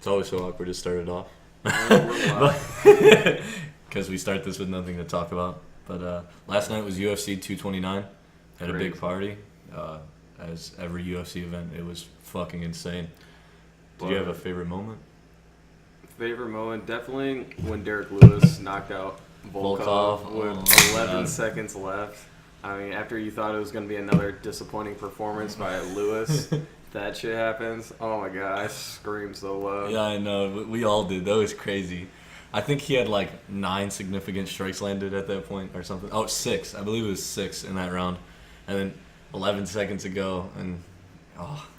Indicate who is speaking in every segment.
Speaker 1: It's always so awkward to start it off. Because we start this with nothing to talk about. But last night was UFC 229. Had a big party. As every UFC event, it was fucking insane. Did you have a favorite moment?
Speaker 2: Favorite moment? Definitely when Derek Lewis knocked out Volkov with 11 seconds left. I mean, after you thought it was going to be another disappointing performance by Lewis, that shit happens. Oh my god, I screamed so loud.
Speaker 1: Yeah, I know. We all did. That was crazy. I think he had like 9 significant strikes landed at that point or something. Oh, 6. I believe it was 6 in that round. And then 11 seconds ago, and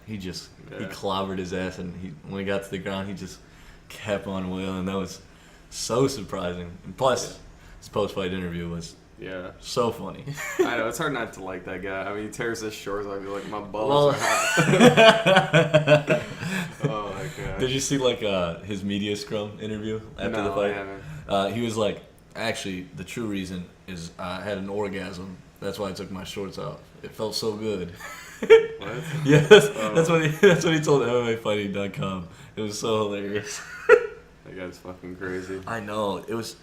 Speaker 1: he clobbered his ass. And when he got to the ground, he just kept on wheeling. That was so surprising. And plus, his post-fight interview was so funny.
Speaker 2: I know, it's hard not to like that guy. I mean, he tears his shorts off. You're like, my balls are hot. Oh my god.
Speaker 1: Did you see like his media scrum interview after the fight?
Speaker 2: I haven't.
Speaker 1: He was like, actually, the true reason is I had an orgasm. That's why I took my shorts off. It felt so good.
Speaker 2: What?
Speaker 1: Yes, that's what he told MMAfighting.com. It was so hilarious.
Speaker 2: That guy's fucking crazy.
Speaker 1: I know. It was.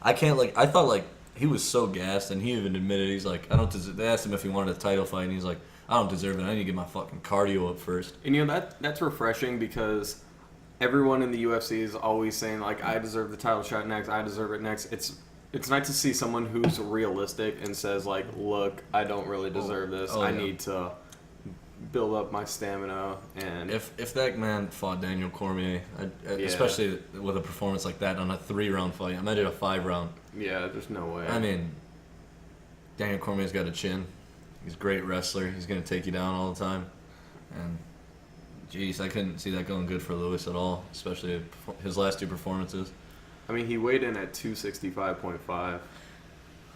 Speaker 1: I thought like he was so gassed, and he even admitted he's like, I don't deserve. They asked him if he wanted a title fight, and he's like, I don't deserve it. I need to get my fucking cardio up first.
Speaker 2: And you know that's refreshing because everyone in the UFC is always saying like, I deserve the title shot next. I deserve it next. It's nice to see someone who's realistic and says like, look, I don't really deserve this. I need to build up my stamina. And
Speaker 1: if that man fought Daniel Cormier, especially with a performance like that on a 3-round fight, I did a 5-round.
Speaker 2: Yeah, there's no way.
Speaker 1: I mean, Daniel Cormier's got a chin. He's a great wrestler. He's gonna take you down all the time. And jeez, I couldn't see that going good for Lewis at all, especially his last 2 performances.
Speaker 2: I mean, he weighed in at 265.5.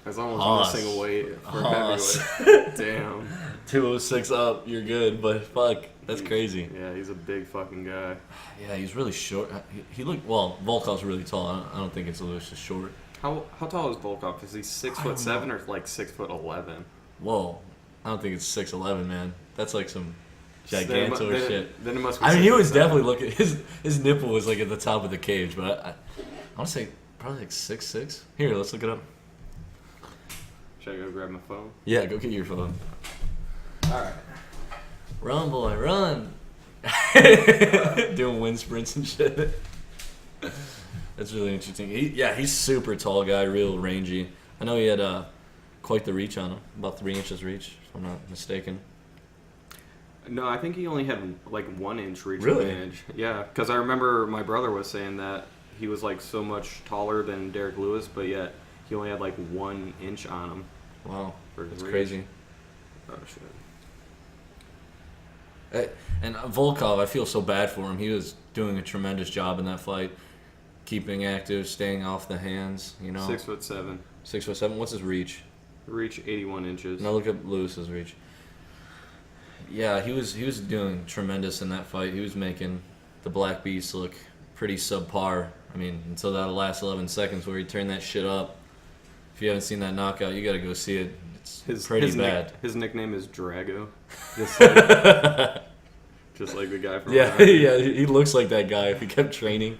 Speaker 2: That's almost missing a weight for heavyweight. Damn.
Speaker 1: 206 up, you're good, but fuck, that's crazy.
Speaker 2: Yeah, he's a big fucking guy.
Speaker 1: Yeah, he's really short. He looked, well, Volkov's really tall. I don't think it's Lewis is short.
Speaker 2: How tall is Volkov? Is he 6'7" or like 6'11"?
Speaker 1: Whoa, I don't think it's 6'11", man. That's like some gigantor shit.
Speaker 2: Then it must be.
Speaker 1: I mean, he was definitely looking. His nipple was like at the top of the cage, but I want to say probably like 6'6". Here, let's look it up.
Speaker 2: Should I go grab my phone?
Speaker 1: Yeah, go get your phone.
Speaker 2: Alright.
Speaker 1: Run, boy, run. Doing wind sprints and shit. That's really interesting. He's super tall guy, real rangy. I know he had quite the reach on him, about 3 inches reach, if I'm not mistaken.
Speaker 2: No, I think he only had like 1 inch reach
Speaker 1: really?
Speaker 2: advantage. Yeah, because I remember my brother was saying that he was like so much taller than Derek Lewis, but yet he only had like 1 inch on him.
Speaker 1: Wow, that's
Speaker 2: reach.
Speaker 1: crazy.
Speaker 2: Oh shit.
Speaker 1: And Volkov, I feel so bad for him. He was doing a tremendous job in that fight, keeping active, staying off the hands.
Speaker 2: 6'7".
Speaker 1: 6'7". What's his reach?
Speaker 2: Reach 81 inches.
Speaker 1: Now look at Lewis's reach. Yeah, he was doing tremendous in that fight. He was making the Black Beast look pretty subpar. I mean, until that last 11 seconds where he turned that shit up. If you haven't seen that knockout, you got to go see it. It's pretty bad.
Speaker 2: His nickname is Drago. Just like the guy from
Speaker 1: he looks like that guy if he kept training.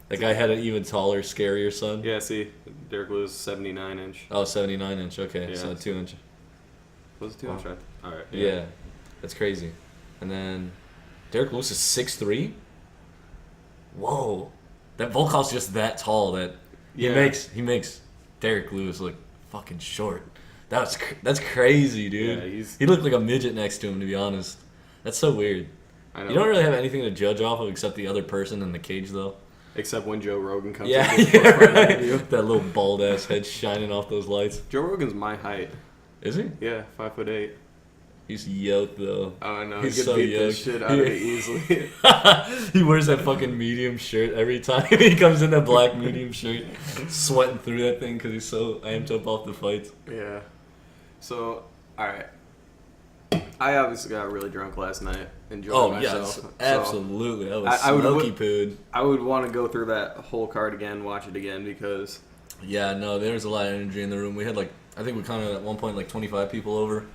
Speaker 1: That guy had an even taller, scarier son.
Speaker 2: Yeah, see, Derek Lewis 79 inch.
Speaker 1: Oh, 79 inch. Okay,
Speaker 2: yeah,
Speaker 1: so 2 inch.
Speaker 2: Was it 2 inch? All right.
Speaker 1: Yeah, that's crazy. And then Derek Lewis is 6'3". Whoa, that Volkov's just that tall that he makes Derek Lewis look fucking short. That's crazy, dude.
Speaker 2: Yeah,
Speaker 1: he looked like a midget next to him, to be honest. That's so weird.
Speaker 2: I know.
Speaker 1: You don't really have anything to judge off of except the other person in the cage, though.
Speaker 2: Except when Joe Rogan comes
Speaker 1: in. Right. That little bald ass head shining off those lights.
Speaker 2: Joe Rogan's my height.
Speaker 1: Is he?
Speaker 2: Yeah, 5'8".
Speaker 1: He's yoked though.
Speaker 2: Oh, I know.
Speaker 1: He's
Speaker 2: he could
Speaker 1: so
Speaker 2: beat
Speaker 1: yoked.
Speaker 2: this shit out of me easily.
Speaker 1: He wears that fucking medium shirt every time he comes in, that black medium shirt, sweating through that thing because he's so amped up off the fights.
Speaker 2: Yeah. So, alright. I obviously got really drunk last night, enjoying myself.
Speaker 1: Oh, yes, absolutely. I was smoky pooed.
Speaker 2: I would want to go through that whole card again, watch it again, because...
Speaker 1: Yeah, no, there was a lot of energy in the room. We had I think we counted at one point 25 people over.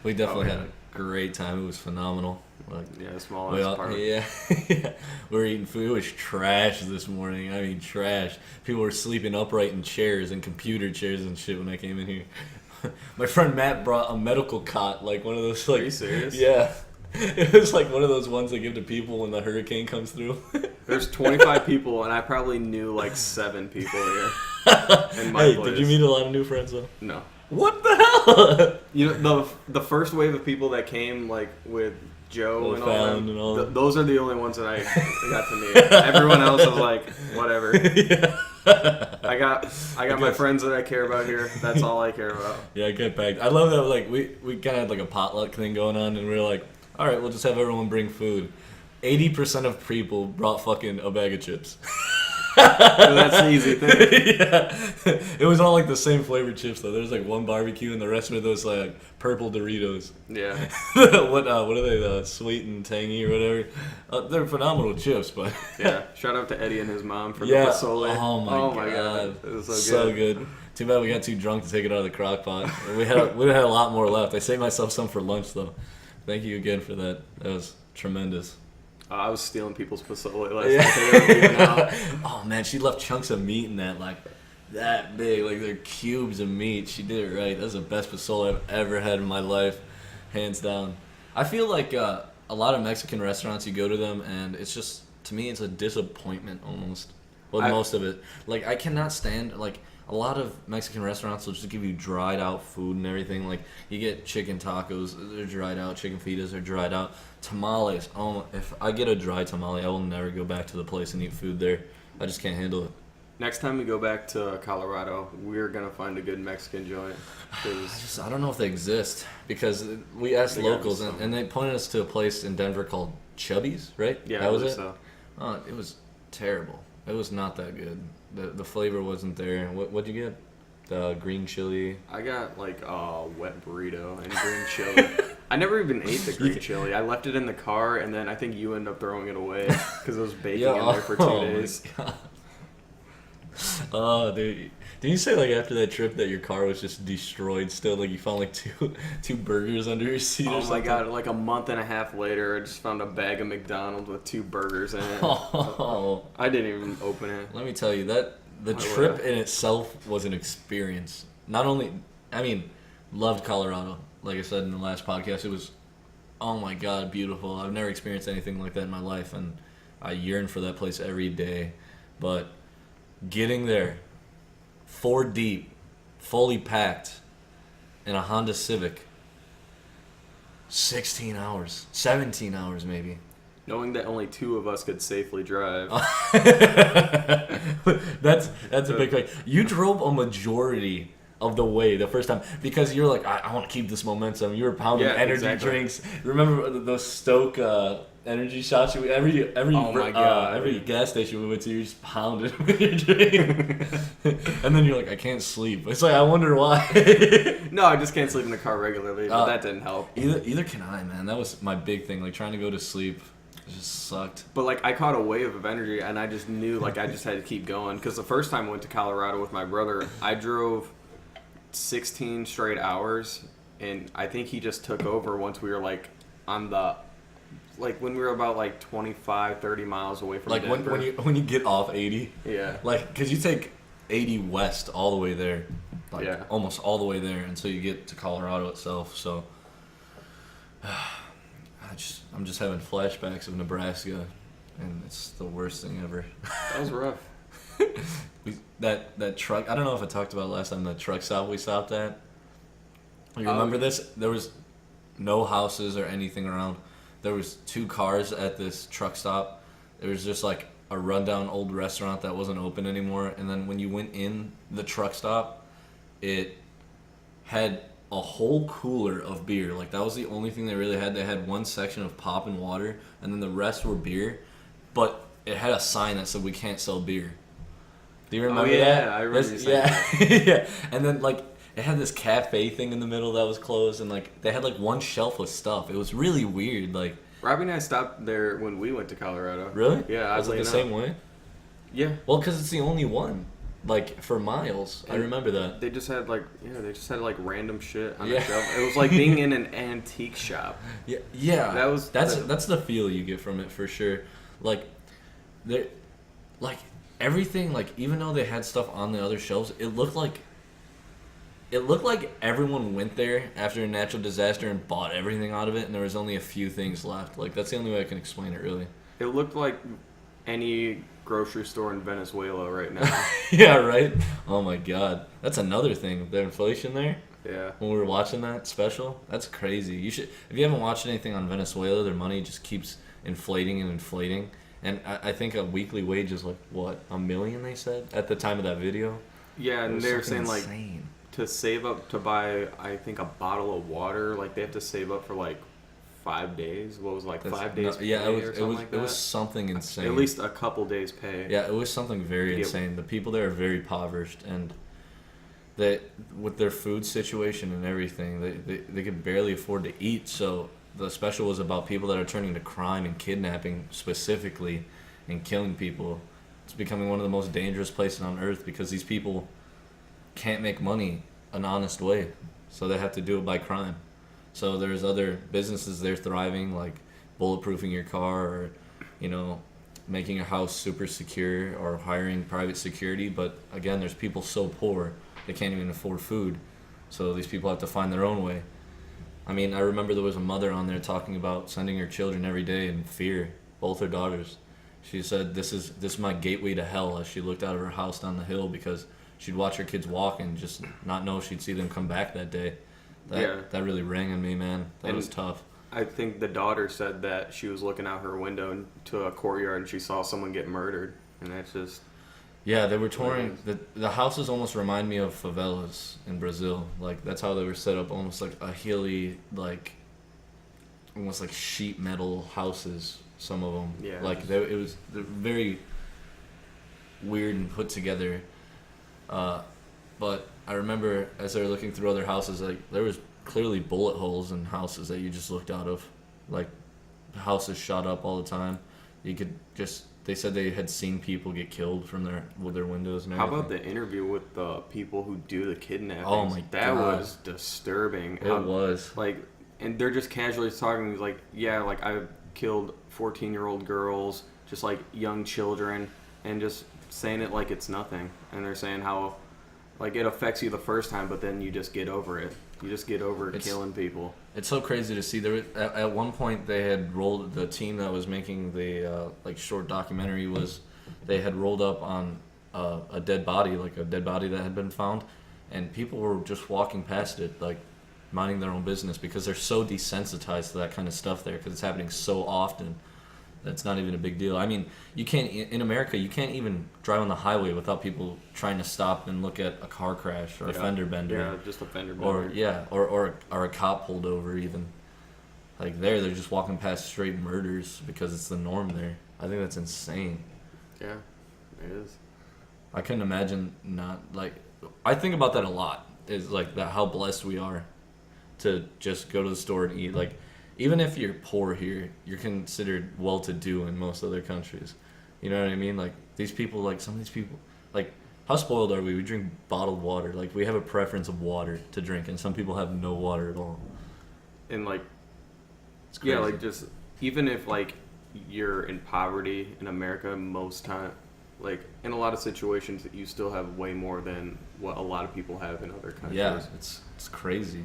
Speaker 1: We definitely had a great time. It was phenomenal. Like,
Speaker 2: Yeah, small
Speaker 1: we
Speaker 2: ass
Speaker 1: all,
Speaker 2: apartment.
Speaker 1: yeah, yeah. We were eating food. It was trash this morning. I mean, trash. People were sleeping upright in chairs and computer chairs and shit when I came in here. My friend Matt brought a medical cot, like one of those. Like,
Speaker 2: Are you serious?
Speaker 1: Yeah. It was like one of those ones they give to people when the hurricane comes through.
Speaker 2: There's 25 people, and I probably knew like 7 people here. In my
Speaker 1: Hey,
Speaker 2: place.
Speaker 1: did you meet a lot of new friends though?
Speaker 2: No.
Speaker 1: What the hell?
Speaker 2: You know, the first wave of people that came, like, with Joe
Speaker 1: Well,
Speaker 2: and all
Speaker 1: Fallon
Speaker 2: them,
Speaker 1: and all them.
Speaker 2: those are the only ones that I got to meet. Everyone else was like, whatever.
Speaker 1: Yeah.
Speaker 2: I got my friends that I care about here. That's all I care about.
Speaker 1: Yeah, I get back. I love that. Like we kind of had like a potluck thing going on, and we were like, all right, we'll just have everyone bring food. 80% of people brought fucking a bag of chips.
Speaker 2: That's the easy thing.
Speaker 1: Yeah, it was all like the same flavored chips though. There's like one barbecue, and the rest were those like purple Doritos.
Speaker 2: Yeah.
Speaker 1: What are they? Sweet and tangy or whatever. They're phenomenal chips, but
Speaker 2: Yeah. Shout out to Eddie and his mom for
Speaker 1: yeah.
Speaker 2: the pozole.
Speaker 1: Oh my god,
Speaker 2: it was so
Speaker 1: so
Speaker 2: good.
Speaker 1: good. Too bad we got too drunk to take it out of the crock pot. We had a lot more left. I saved myself some for lunch though. Thank you again for that. That was tremendous.
Speaker 2: I was stealing people's pozole last night. They were leaving out.
Speaker 1: Oh man, she left chunks of meat in that, like that big, like they're cubes of meat. She did it right. That's the best pozole I've ever had in my life, hands down. I feel like a lot of Mexican restaurants, you go to them and it's just, to me, it's a disappointment almost. Well, most of it. Like I cannot stand like a lot of Mexican restaurants will just give you dried out food and everything. Like you get chicken tacos, they're dried out. Chicken fajitas are dried out. Tamales. Oh, if I get a dry tamale, I will never go back to the place and eat food there. I just can't handle it.
Speaker 2: Next time we go back to Colorado, we're gonna find a good Mexican joint. 'Cause
Speaker 1: I don't know if they exist because we asked
Speaker 2: They got
Speaker 1: locals
Speaker 2: some.
Speaker 1: and they pointed us to a place in Denver called Chubby's, right?
Speaker 2: yeah,
Speaker 1: that was
Speaker 2: I
Speaker 1: it.
Speaker 2: believe so.
Speaker 1: Oh, it was terrible. It was not that good. The flavor wasn't there. What'd you get? The green chili.
Speaker 2: I got like a wet burrito and green chili. I never even ate the green chili. I left it in the car, and then I think you ended up throwing it away because it was baking in there for 2 days.
Speaker 1: My God. Oh, dude. Didn't you say like after that trip that your car was just destroyed still? Like you found like two burgers under your seat or
Speaker 2: Oh
Speaker 1: something?
Speaker 2: my god! Like a month and a half later, I just found a bag of McDonald's with 2 burgers in it.
Speaker 1: Oh.
Speaker 2: I didn't even open it.
Speaker 1: Let me tell you that the
Speaker 2: I
Speaker 1: trip
Speaker 2: would've.
Speaker 1: in itself was an experience. Not only, I mean, loved Colorado. Like I said in the last podcast, it was, oh my god, beautiful. I've never experienced anything like that in my life, and I yearn for that place every day. But getting there, 4 deep, fully packed, in a Honda Civic, 16 hours, 17 hours maybe.
Speaker 2: Knowing that only 2 of us could safely drive.
Speaker 1: That's a big thing. You drove a majority of the way the first time because you're like, I want to keep this momentum. You were pounding
Speaker 2: Yeah,
Speaker 1: energy
Speaker 2: exactly.
Speaker 1: drinks. Remember those Stoke energy shots? Every
Speaker 2: Oh my God.
Speaker 1: every gas station we went to, you just pounded with your drink. And then you're like, I can't sleep. It's like, I wonder why.
Speaker 2: No, I just can't sleep in the car regularly, but that didn't help.
Speaker 1: Either can I, man. That was my big thing. Like trying to go to sleep, it just sucked.
Speaker 2: But like I caught a wave of energy, and I just knew like I just had to keep going. Because the first time I went to Colorado with my brother, I drove 16 straight hours, and I think he just took over once we were like on the, like when we were about like 25, 30 miles away from
Speaker 1: Like
Speaker 2: Denver.
Speaker 1: when you get off 80.
Speaker 2: Yeah.
Speaker 1: Like, because you take 80 west all the way there. Like,
Speaker 2: Yeah.
Speaker 1: almost all the way there until you get to Colorado itself. So, I'm just having flashbacks of Nebraska, and it's the worst thing ever.
Speaker 2: That was rough.
Speaker 1: That truck, I don't know if I talked about it last time, the truck stop we stopped at. You
Speaker 2: Oh.
Speaker 1: remember this? There was no houses or anything around. There was 2 cars at this truck stop. There was just like a rundown old restaurant that wasn't open anymore. And then when you went in the truck stop, it had a whole cooler of beer. Like that was the only thing they really had. They had one section of pop and water, and then the rest were beer. But it had a sign that said we can't sell beer. Do you remember
Speaker 2: yeah,
Speaker 1: that?
Speaker 2: I remember you saying
Speaker 1: Yeah, yeah. And then like it had this cafe thing in the middle that was closed, and like they had like one shelf with stuff. It was really weird. Like,
Speaker 2: Robbie and I stopped there when we went to Colorado.
Speaker 1: really?
Speaker 2: Yeah,
Speaker 1: Was it
Speaker 2: oddly
Speaker 1: the
Speaker 2: enough.
Speaker 1: same way?
Speaker 2: Yeah.
Speaker 1: Well, because it's the only one. like for miles. I
Speaker 2: And
Speaker 1: remember that.
Speaker 2: They just had like random shit on
Speaker 1: Yeah.
Speaker 2: the shelf. It was like being in an antique shop.
Speaker 1: Yeah, yeah.
Speaker 2: That's
Speaker 1: That's the feel you get from it for sure. Like, they, like everything. Like even though they had stuff on the other shelves, it looked like everyone went there after a natural disaster and bought everything out of it, and there was only a few things left. Like that's the only way I can explain it, really.
Speaker 2: It looked like any grocery store in Venezuela right now.
Speaker 1: Yeah, right. Oh my God, that's another thing. The inflation there.
Speaker 2: Yeah.
Speaker 1: When we were watching that special, that's crazy. You should, if you haven't watched anything on Venezuela, their money just keeps inflating and inflating. And I think a weekly wage is like what, $1 million? They said at the time of that video.
Speaker 2: Yeah,
Speaker 1: It
Speaker 2: and
Speaker 1: was
Speaker 2: they were
Speaker 1: something
Speaker 2: saying like
Speaker 1: insane.
Speaker 2: to save up to buy, I think, a bottle of water, like they have to save up for like 5 days. What was it, like
Speaker 1: That's-
Speaker 2: 5 days?
Speaker 1: no, yeah,
Speaker 2: pay
Speaker 1: it was
Speaker 2: or
Speaker 1: it
Speaker 2: something
Speaker 1: was
Speaker 2: like
Speaker 1: it was
Speaker 2: that?
Speaker 1: something insane.
Speaker 2: At least a couple days pay.
Speaker 1: Yeah, it was something very
Speaker 2: Yeah.
Speaker 1: insane. The people there are very impoverished, and they, with their food situation and everything, they could barely afford to eat. So the special was about people that are turning to crime and kidnapping specifically, and killing people. It's becoming one of the most dangerous places on earth because these people can't make money an honest way, so they have to do it by crime. So there's other businesses there thriving, like bulletproofing your car, or making your house super secure, or hiring private security. But again, there's people so poor they can't even afford food, so these people have to find their own way. I mean, I remember there was a mother on there talking about sending her children every day in fear, both her daughters. She said, "This is my gateway to hell," as she looked out of her house down the hill, because she'd watch her kids walk and just not know if she'd see them come back that day. That really rang on me, man. That was tough.
Speaker 2: I think the daughter said that she was looking out her window into a courtyard and she saw someone get murdered, and that's just
Speaker 1: Yeah, they were touring. The houses almost remind me of favelas in Brazil. Like that's how they were set up, almost like a hilly, like almost like sheet metal houses. Some of them,
Speaker 2: Yeah.
Speaker 1: like they're very weird and put together. But I remember as they were looking through other houses, like there was clearly bullet holes in houses that you just looked out of, like houses shot up all the time. You could just. They said they had seen people get killed from with their windows and
Speaker 2: How
Speaker 1: everything.
Speaker 2: about the interview with the people who do the kidnapping?
Speaker 1: Oh my
Speaker 2: that
Speaker 1: God.
Speaker 2: was disturbing.
Speaker 1: It was.
Speaker 2: Like, and they're just casually talking like, yeah, like I've killed 14-year-old girls, just like young children, and just saying it like it's nothing. And they're saying how like it affects you the first time, but then you just get over it. You just get over killing people.
Speaker 1: It's so crazy to see. At one point they had rolled, the team that was making the like short documentary they had rolled up on a dead body, like a dead body that had been found, and people were just walking past it, like minding their own business, because they're so desensitized to that kind of stuff there, because it's happening so often. That's not even a big deal. I mean, you can't in America. You can't even drive on the highway without people trying to stop and look at a car crash or a fender bender.
Speaker 2: Yeah, just a fender bender.
Speaker 1: Or a cop pulled over even. Like they're just walking past straight murders because it's the norm there. I think that's insane.
Speaker 2: Yeah, it is.
Speaker 1: I couldn't imagine not like. I think about that a lot. Is like that how blessed we are to just go to the store and eat. Like even if you're poor here, you're considered well-to-do in most other countries. You know what I mean? Like these people, like some of these people, like how spoiled are we? We drink bottled water. Like we have a preference of water to drink, and some people have no water at all.
Speaker 2: And like,
Speaker 1: It's crazy.
Speaker 2: yeah, like just even if like you're in poverty in America, most time, like in a lot of situations, you still have way more than what a lot of people have in other countries.
Speaker 1: Yeah, it's crazy.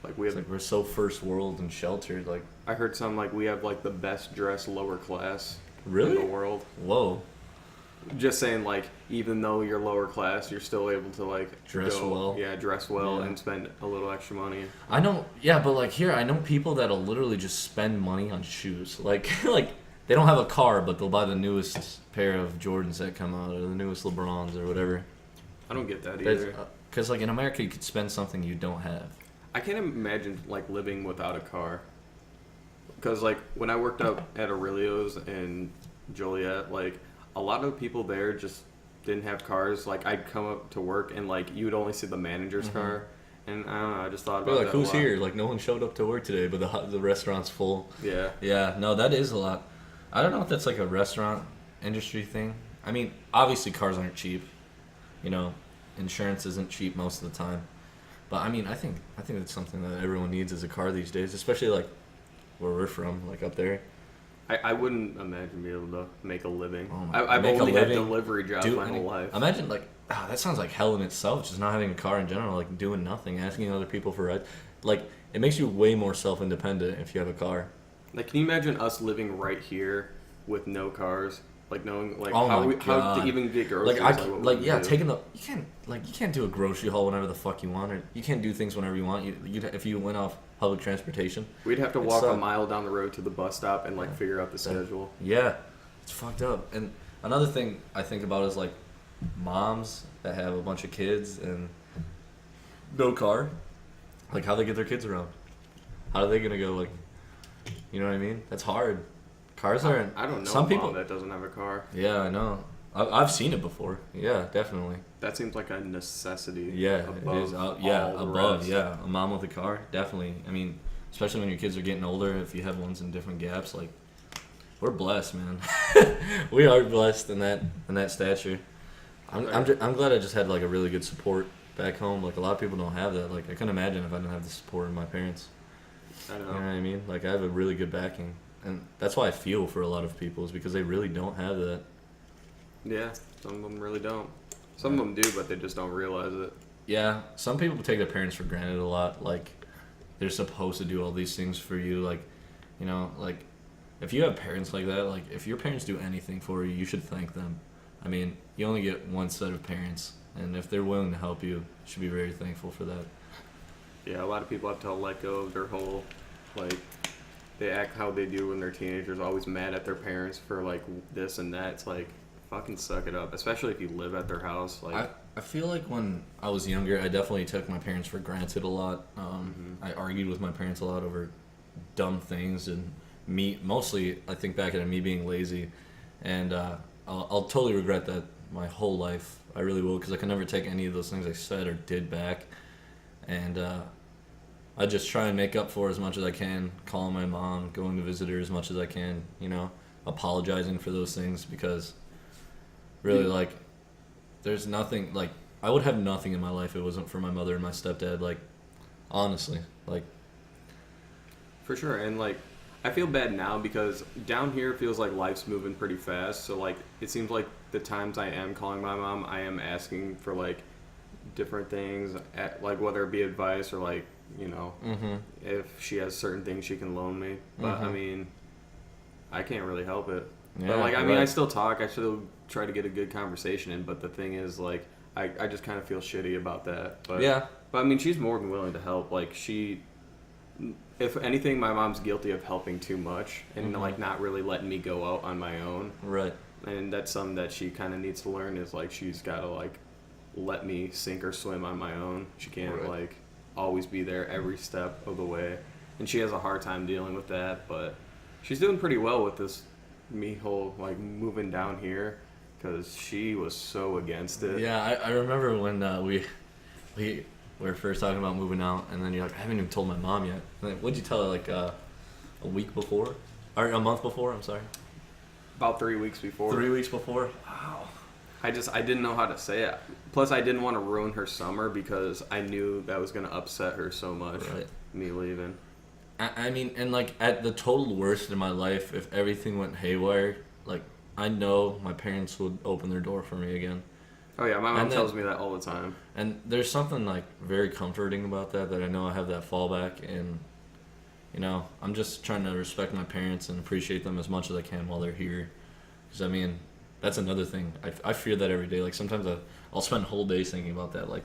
Speaker 2: Like we
Speaker 1: It's
Speaker 2: have,
Speaker 1: like we're so first world and sheltered. Like
Speaker 2: I heard some like we have like the best dressed lower class
Speaker 1: really,
Speaker 2: in the world.
Speaker 1: whoa,
Speaker 2: Just saying, like even though you're lower class, you're still able to like
Speaker 1: Dress well.
Speaker 2: Yeah, dress well
Speaker 1: Yeah.
Speaker 2: and spend a little extra money.
Speaker 1: I know. Yeah, but like here, I know people that'll literally just spend money on shoes. Like like they don't have a car, but they'll buy the newest pair of Jordans that come out, or the newest LeBrons, or whatever.
Speaker 2: I don't get that either.
Speaker 1: Because like in America, you could spend something you don't have.
Speaker 2: I can't imagine like living without a car. Because like when I worked up at Aurelio's in Joliet, like a lot of people there just didn't have cars. Like I'd come up to work and like you would only see the manager's car, and I don't know. I just thought about
Speaker 1: They're like,
Speaker 2: that.
Speaker 1: who's
Speaker 2: a lot.
Speaker 1: here? Like no one showed up to work today, but the restaurant's full.
Speaker 2: Yeah.
Speaker 1: Yeah, no, that is a lot. I don't know if that's like a restaurant industry thing. I mean, obviously cars aren't cheap. you know, insurance isn't cheap most of the time. But I mean, I think it's something that everyone needs is a car these days, especially like where we're from, like up there.
Speaker 2: I wouldn't imagine being able to make a living.
Speaker 1: Oh my-
Speaker 2: I've
Speaker 1: make a
Speaker 2: only had
Speaker 1: living?
Speaker 2: delivery jobs
Speaker 1: Dude,
Speaker 2: my whole life.
Speaker 1: imagine like that sounds like hell in itself. Just not having a car in general, like doing nothing, asking other people for rides. Like it makes you way more self-independent if you have a car.
Speaker 2: Like, can you imagine us living right here with no cars? Like knowing like
Speaker 1: Oh my
Speaker 2: how to
Speaker 1: God.
Speaker 2: even get groceries.
Speaker 1: Like
Speaker 2: what
Speaker 1: like
Speaker 2: we
Speaker 1: yeah,
Speaker 2: do.
Speaker 1: taking the you can't do a grocery haul whenever the fuck you want, or you can't do things whenever you want. You if you went off public transportation.
Speaker 2: We'd have to
Speaker 1: It
Speaker 2: walk a
Speaker 1: sucked.
Speaker 2: mile down the road to the bus stop and like figure out the schedule.
Speaker 1: Yeah, it's fucked up. And another thing I think about is like moms that have a bunch of kids and no car. Like how they get their kids around. How are they gonna go? Like, you know what I mean? That's hard. Cars aren't.
Speaker 2: I don't know
Speaker 1: Some
Speaker 2: a
Speaker 1: people.
Speaker 2: mom that doesn't have a car.
Speaker 1: Yeah, I know. I've seen it before. Yeah, definitely.
Speaker 2: That seems like a necessity.
Speaker 1: Yeah,
Speaker 2: above
Speaker 1: it is. Yeah,
Speaker 2: all the
Speaker 1: above.
Speaker 2: rest.
Speaker 1: Yeah, a mom with a car, definitely. I mean, especially when your kids are getting older, if you have ones in different gaps, like we're blessed, man. We are blessed in that stature. I'm glad I just had like a really good support back home. Like a lot of people don't have that. Like I couldn't imagine if I didn't have the support of my parents.
Speaker 2: I
Speaker 1: You know
Speaker 2: know.
Speaker 1: what I mean? Like I have a really good backing, and that's why I feel for a lot of people is because they really don't have that.
Speaker 2: Yeah, some of them really don't. Some of them do, but they just don't realize it.
Speaker 1: Yeah, some people take their parents for granted a lot. Like, they're supposed to do all these things for you. Like, you know, like, if you have parents like that, like, if your parents do anything for you, you should thank them. I mean, you only get one set of parents, and if they're willing to help you, you should be very thankful for that.
Speaker 2: Yeah, a lot of people have to let go of their whole, like, they act how they do when they're teenagers, always mad at their parents for, like, this and that. It's like, fucking suck it up, especially if you live at their house. Like,
Speaker 1: I feel like when I was younger, I definitely took my parents for granted a lot. I argued with my parents a lot over dumb things, and mostly I think back at me being lazy, and I'll totally regret that my whole life. I really will, because I can never take any of those things I said or did back, and I just try and make up for as much as I can, calling my mom, going to visit her as much as I can, you know, apologizing for those things, because really, like, there's nothing, like, I would have nothing in my life if it wasn't for my mother and my stepdad, like, honestly, like,
Speaker 2: for sure. And, like, I feel bad now because down here it feels like life's moving pretty fast. So, like, it seems like the times I am calling my mom, I am asking for, like, different things, like, whether it be advice or, like, you know, if she has certain things she can loan me. But, I mean, I can't really help it.
Speaker 1: yeah,
Speaker 2: But, like, I mean,
Speaker 1: right.
Speaker 2: I still talk. I still try to get a good conversation in. But the thing is, like, I just kind of feel shitty about that. But,
Speaker 1: Yeah.
Speaker 2: But, I mean, she's more than willing to help. Like, if anything, my mom's guilty of helping too much and, like, not really letting me go out on my own.
Speaker 1: Right.
Speaker 2: And that's something that she kind of needs to learn is, like, she's got to, like, let me sink or swim on my own. She can't,
Speaker 1: Right.
Speaker 2: like, always be there every step of the way. And she has a hard time dealing with that. But she's doing pretty well with this whole, like, moving down here because she was so against it.
Speaker 1: Yeah, I remember when we were first talking about moving out, and then you're like, I haven't even told my mom yet. And then, what'd you tell her, like, a week before? Or a month before, I'm sorry.
Speaker 2: About 3 weeks before.
Speaker 1: 3 weeks before? Wow.
Speaker 2: I didn't know how to say it. Plus, I didn't want to ruin her summer because I knew that was going to upset her so much,
Speaker 1: Right.
Speaker 2: me leaving.
Speaker 1: I mean, and, like, at the total worst in my life, if everything went haywire, like, I know my parents would open their door for me again.
Speaker 2: Oh, yeah, my mom
Speaker 1: And then-
Speaker 2: tells me that all the time.
Speaker 1: And there's something, like, very comforting about that I know I have that fallback, and, you know, I'm just trying to respect my parents and appreciate them as much as I can while they're here. Because, I mean, that's another thing. I fear that every day. Like, sometimes I'll spend whole days thinking about that. Like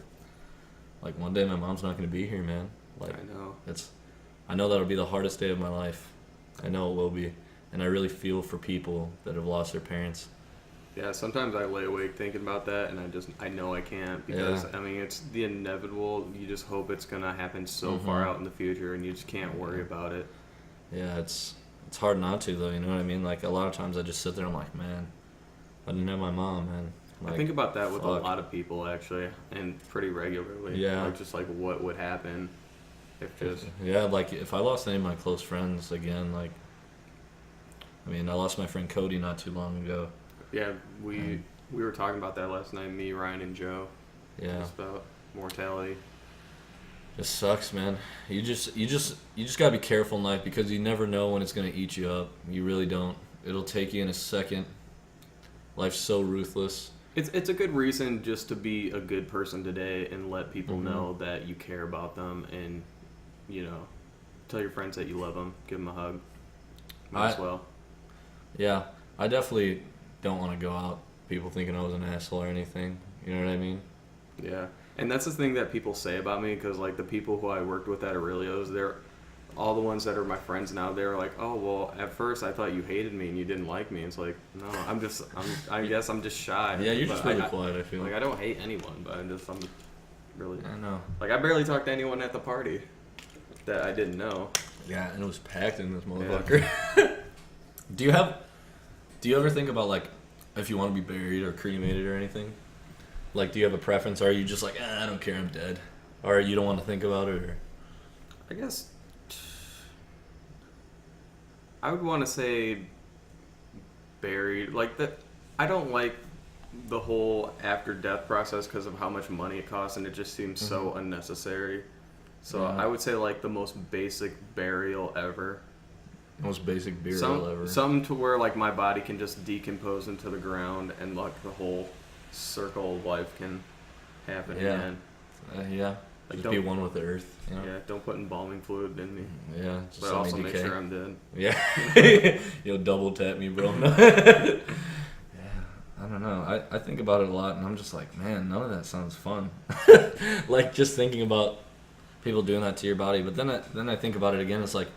Speaker 1: one day my mom's not going to be here, man. Like,
Speaker 2: I know.
Speaker 1: I know that'll be the hardest day of my life. I know it will be. And I really feel for people that have lost their parents.
Speaker 2: Yeah, sometimes I lay awake thinking about that, and I know I can't because,
Speaker 1: Yeah.
Speaker 2: I mean, it's the inevitable. You just hope it's going to happen so far out in the future, and you just can't worry about it.
Speaker 1: Yeah, it's hard not to, though, you know what I mean? Like, a lot of times I just sit there and I'm like, man, I didn't have my mom, man. Like,
Speaker 2: I think about that with a
Speaker 1: fuck.
Speaker 2: lot of people, actually, and pretty regularly.
Speaker 1: Yeah.
Speaker 2: Like, just like what would happen if just...
Speaker 1: Yeah, like, if I lost any of my close friends again, like, I mean, I lost my friend Cody not too long ago.
Speaker 2: Yeah, we We were talking about that last night, me, Ryan, and Joe.
Speaker 1: Yeah.
Speaker 2: Just about mortality.
Speaker 1: Just sucks, man. You just gotta be careful in life because you never know when it's gonna eat you up. You really don't. It'll take you in a second. Life's so ruthless.
Speaker 2: It's a good reason just to be a good person today and let people
Speaker 1: Mm-hmm.
Speaker 2: know that you care about them and, you know, tell your friends that you love them. Give them a hug. Might as well.
Speaker 1: Yeah, I definitely don't want to go out. People thinking I was an asshole or anything. You know what I mean?
Speaker 2: Yeah. And that's the thing that people say about me because, like, the people who I worked with at Aurelio's, they're all the ones that are my friends now. They're like, oh, well, at first I thought you hated me and you didn't like me. It's like, no, I guess I'm just shy.
Speaker 1: Yeah, you're just
Speaker 2: But
Speaker 1: really quiet, I feel.
Speaker 2: Like, I don't hate anyone, but I'm really,
Speaker 1: I know.
Speaker 2: like, I barely talked to anyone at the party that I didn't know.
Speaker 1: Yeah, and it was packed in this motherfucker. Do you ever think about, like, if you want to be buried or cremated or anything? Like, do you have a preference? Or are you just like, I don't care, I'm dead? Or you don't want to think about it? Or...
Speaker 2: I guess I would want to say buried. Like that, I don't like the whole after death process because of how much money it costs, and it just seems so unnecessary. So
Speaker 1: Yeah.
Speaker 2: I would say like the most basic burial ever.
Speaker 1: Most basic burial ever.
Speaker 2: Some to where like my body can just decompose into the ground, and like the whole circle of life can happen
Speaker 1: Yeah.
Speaker 2: again.
Speaker 1: Yeah.
Speaker 2: Like,
Speaker 1: Just be
Speaker 2: don't-
Speaker 1: one with the earth. You know?
Speaker 2: Yeah, don't put embalming fluid in me,
Speaker 1: Yeah. Just
Speaker 2: but
Speaker 1: let me
Speaker 2: also make
Speaker 1: decay.
Speaker 2: sure I'm dead.
Speaker 1: Yeah. You'll double tap me, bro. Yeah. I don't know. I think about it a lot, and I'm just like, man, none of that sounds fun. Like, just thinking about people doing that to your body. But then I think about it again. It's like,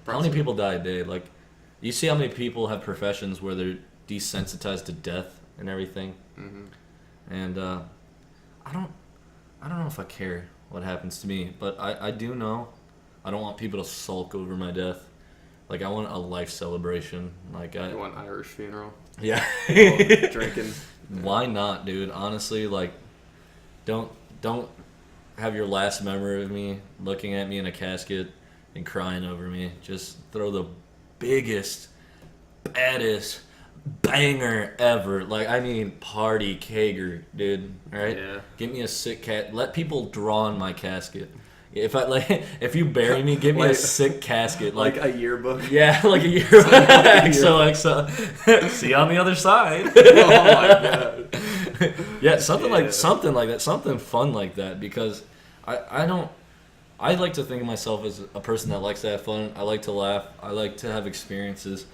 Speaker 1: how many people die a day? Like, you see how many people have professions where they're desensitized to death and everything.
Speaker 2: Mm-hmm.
Speaker 1: And I don't know if I care what happens to me, but I do know I don't want people to sulk over my death. Like, I want a life celebration. Like,
Speaker 2: You want Irish funeral?
Speaker 1: yeah.
Speaker 2: Drinking.
Speaker 1: Why not, dude? Honestly, like, don't have your last memory of me looking at me in a casket and crying over me. Just throw the biggest, baddest banger ever. Like, I mean, party kager, dude. All right?
Speaker 2: Yeah.
Speaker 1: Give me a sick cat. Let people draw on my casket. If you bury me, give me a
Speaker 2: Like-
Speaker 1: sick casket.
Speaker 2: Like a yearbook.
Speaker 1: Yeah, like a year. XOXO. See you on the other side.
Speaker 2: Oh my god.
Speaker 1: Yeah, something
Speaker 2: Yeah.
Speaker 1: like that, something fun like that. Because I like to think of myself as a person that likes to have fun. I like to laugh. I like to have experiences,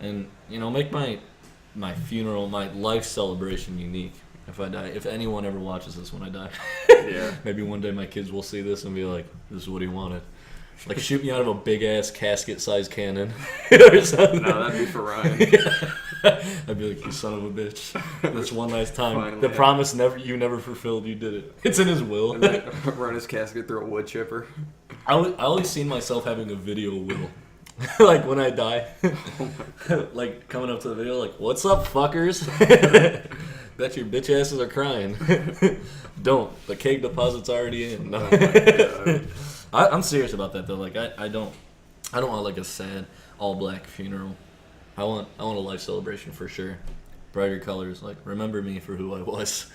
Speaker 1: and make my funeral, my life celebration unique. If I die, if anyone ever watches this when I die,
Speaker 2: Yeah.
Speaker 1: maybe one day my kids will see this and be like, "This is what he wanted." Like, shoot me out of a big ass casket-sized cannon or something.
Speaker 2: No, that'd be for Ryan.
Speaker 1: I'd be like, "You son of a bitch! This one last time,
Speaker 2: Finally.
Speaker 1: the promise you never fulfilled. You did it. It's in his will."
Speaker 2: And then run his casket through a wood chipper.
Speaker 1: I always seen myself having a video will, like when I die, like coming up to the video, like, "What's up, fuckers? Bet your bitch asses are crying." Don't. The cake deposit's already in. No.
Speaker 2: Oh my god.
Speaker 1: I'm serious about that though. Like, I don't want like a sad all black funeral. I want a life celebration for sure. Brighter colors. Like, remember me for who I was.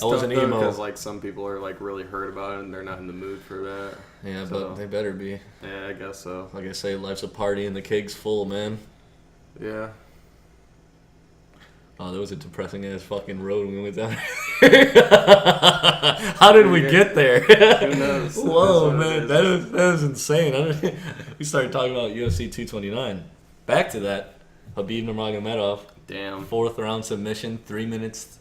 Speaker 1: I wasn't emo.
Speaker 2: Because like some people are like really hurt about it and they're not in the mood for that.
Speaker 1: Yeah,
Speaker 2: So-
Speaker 1: but they better be.
Speaker 2: Yeah, I guess so.
Speaker 1: Like I say, life's a party and the cake's full, man.
Speaker 2: Yeah.
Speaker 1: Oh, that was a depressing ass fucking road when we went down. How did we get there?
Speaker 2: Who knows?
Speaker 1: Whoa,
Speaker 2: That's what
Speaker 1: man,
Speaker 2: it
Speaker 1: that
Speaker 2: is.
Speaker 1: was insane. We started talking about UFC 229. Back to that, Habib Nurmagomedov,
Speaker 2: Damn.
Speaker 1: 4th round submission, 3 minutes,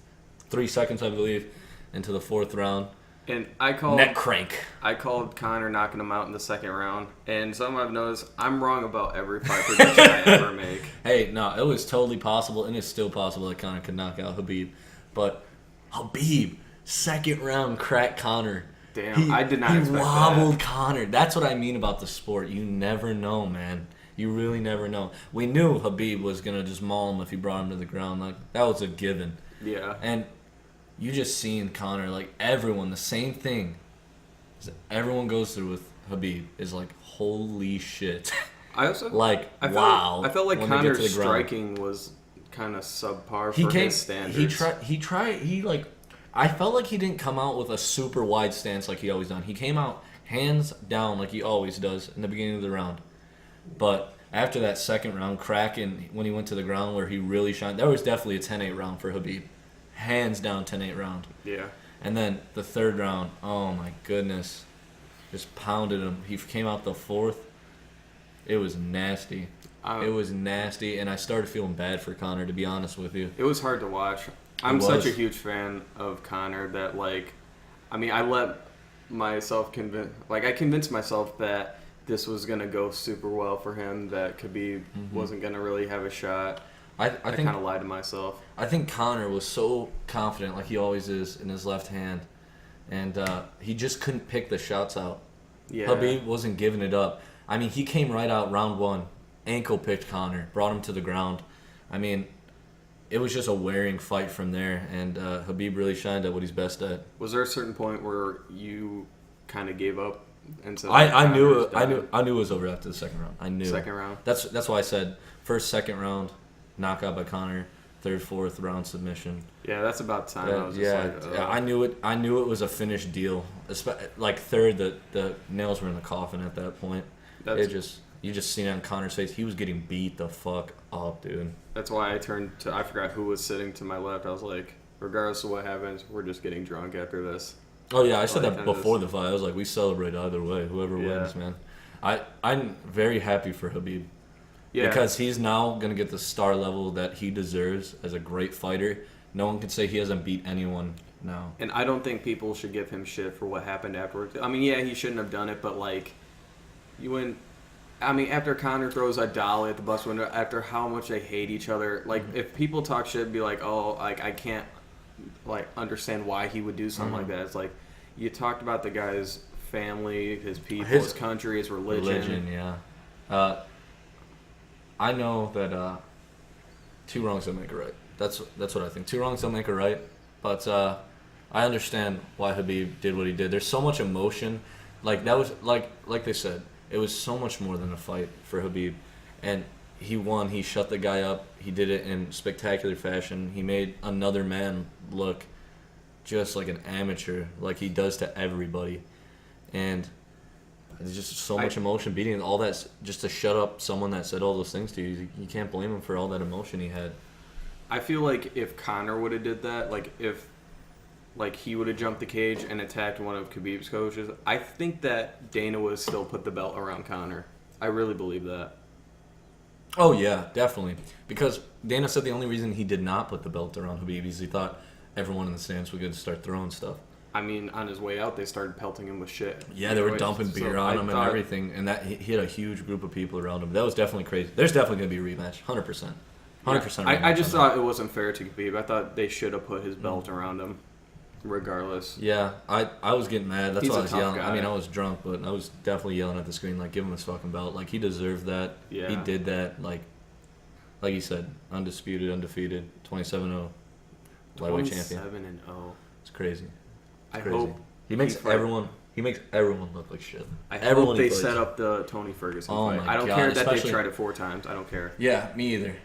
Speaker 1: 3 seconds, I believe, into the 4th round.
Speaker 2: And I called
Speaker 1: Neck crank.
Speaker 2: Connor knocking him out in the second round. And something I've noticed, I'm wrong about every fight prediction I ever make.
Speaker 1: Hey, no, it was totally possible, and it's still possible that Conor could knock out Habib. But Habib, 2nd round, cracked Conor.
Speaker 2: Damn, I did not
Speaker 1: He
Speaker 2: expect
Speaker 1: wobbled
Speaker 2: that.
Speaker 1: Conor. That's what I mean about the sport. You never know, man. You really never know. We knew Habib was going to just maul him if he brought him to the ground. Like, that was a given.
Speaker 2: Yeah.
Speaker 1: And you just seen Conor, like, everyone, the same thing everyone goes through with Habib is like, holy shit.
Speaker 2: I also
Speaker 1: Like,
Speaker 2: I felt,
Speaker 1: wow.
Speaker 2: I felt like
Speaker 1: when they get to
Speaker 2: Connor's
Speaker 1: the ground.
Speaker 2: striking was kind of subpar
Speaker 1: He
Speaker 2: for
Speaker 1: came.
Speaker 2: his standards.
Speaker 1: He tried. He like. I felt like he didn't come out with a super wide stance like he always done. He came out hands down like he always does in the beginning of the round. But after that second round, Kraken, when he went to the ground where he really shined, that was definitely a 10-8 round for Khabib. Hands down 10-8 round.
Speaker 2: Yeah.
Speaker 1: And then the third round, oh my goodness. Just pounded him. He came out the fourth. It was nasty. It was nasty, and I started feeling bad for Conor, to be honest with you.
Speaker 2: It was hard to watch. I'm such a huge fan of Conor that, like, I mean, I let myself I convinced myself that this was going to go super well for him, that Khabib wasn't going to really have a shot. I think kind of lied to myself.
Speaker 1: I think Conor was so confident, like he always is, in his left hand, and he just couldn't pick the shots out.
Speaker 2: Yeah.
Speaker 1: Khabib wasn't giving it up. I mean, he came right out round one, ankle picked Conor, brought him to the ground. I mean, it was just a wearing fight from there, and Khabib really shined at what he's best at.
Speaker 2: Was there a certain point where you kind of gave up and said,
Speaker 1: I knew it was over after the second round. I knew.
Speaker 2: Second round.
Speaker 1: That's why I said first, second round, knockout by Conor, third, fourth round submission.
Speaker 2: Yeah, that's about time. I was just like,
Speaker 1: I knew it. I knew it was a finished deal. Like third, the nails were in the coffin at that point. You just seen it on Conor's face. He was getting beat the fuck up, dude.
Speaker 2: That's why I turned to. I forgot who was sitting to my left. I was like, regardless of what happens, we're just getting drunk after this.
Speaker 1: Oh yeah, I said that before the fight. I was like, we celebrate either way, whoever wins, man. I'm very happy for Khabib. Yeah. Because he's now gonna get the star level that he deserves as a great fighter. No one can say he hasn't beat anyone now.
Speaker 2: And I don't think people should give him shit for what happened afterwards. I mean, yeah, he shouldn't have done it, but like, after Conor throws a dolly at the bus window, after how much they hate each other, like if people talk shit, be like, oh, like I can't like understand why he would do something like that. It's like you talked about the guy's family, his people, his country, his religion.
Speaker 1: Yeah. I know that two wrongs don't make a right. That's what I think. Two wrongs don't make a right. But I understand why Khabib did what he did. There's so much emotion. Like that was like they said, it was so much more than a fight for Khabib. And he won. He shut the guy up. He did it in spectacular fashion. He made another man look just like an amateur, like he does to everybody. And there's just so much emotion beating, and all that just to shut up someone that said all those things to you. You can't blame him for all that emotion he had.
Speaker 2: I feel like if Conor would have did that, like if he would have jumped the cage and attacked one of Khabib's coaches, I think that Dana would have still put the belt around Conor. I really believe that.
Speaker 1: Oh yeah, definitely. Because Dana said the only reason he did not put the belt around Khabib is he thought everyone in the stands was going to start throwing stuff.
Speaker 2: I mean, on his way out, they started pelting him with shit.
Speaker 1: Yeah, they were dumping beer on him and everything, and that he had a huge group of people around him. That was definitely crazy. There's definitely going to be a rematch, 100%. 100%.
Speaker 2: I just thought it wasn't fair to Khabib. I thought they should have put his belt around him, regardless.
Speaker 1: Yeah, I was getting mad. That's why I was yelling.
Speaker 2: Guy.
Speaker 1: I mean, I was drunk, but I was definitely yelling at the screen, like, give him his fucking belt. Like, he deserved that.
Speaker 2: Yeah.
Speaker 1: He did that. Like you said, undisputed, undefeated, 27-0 lightweight champion.
Speaker 2: 27-0.
Speaker 1: It's crazy.
Speaker 2: I hope
Speaker 1: he makes everyone look like shit.
Speaker 2: I hope they set up the Tony Ferguson fight. I don't care that they've tried it 4 times. I don't care.
Speaker 1: Yeah, me either.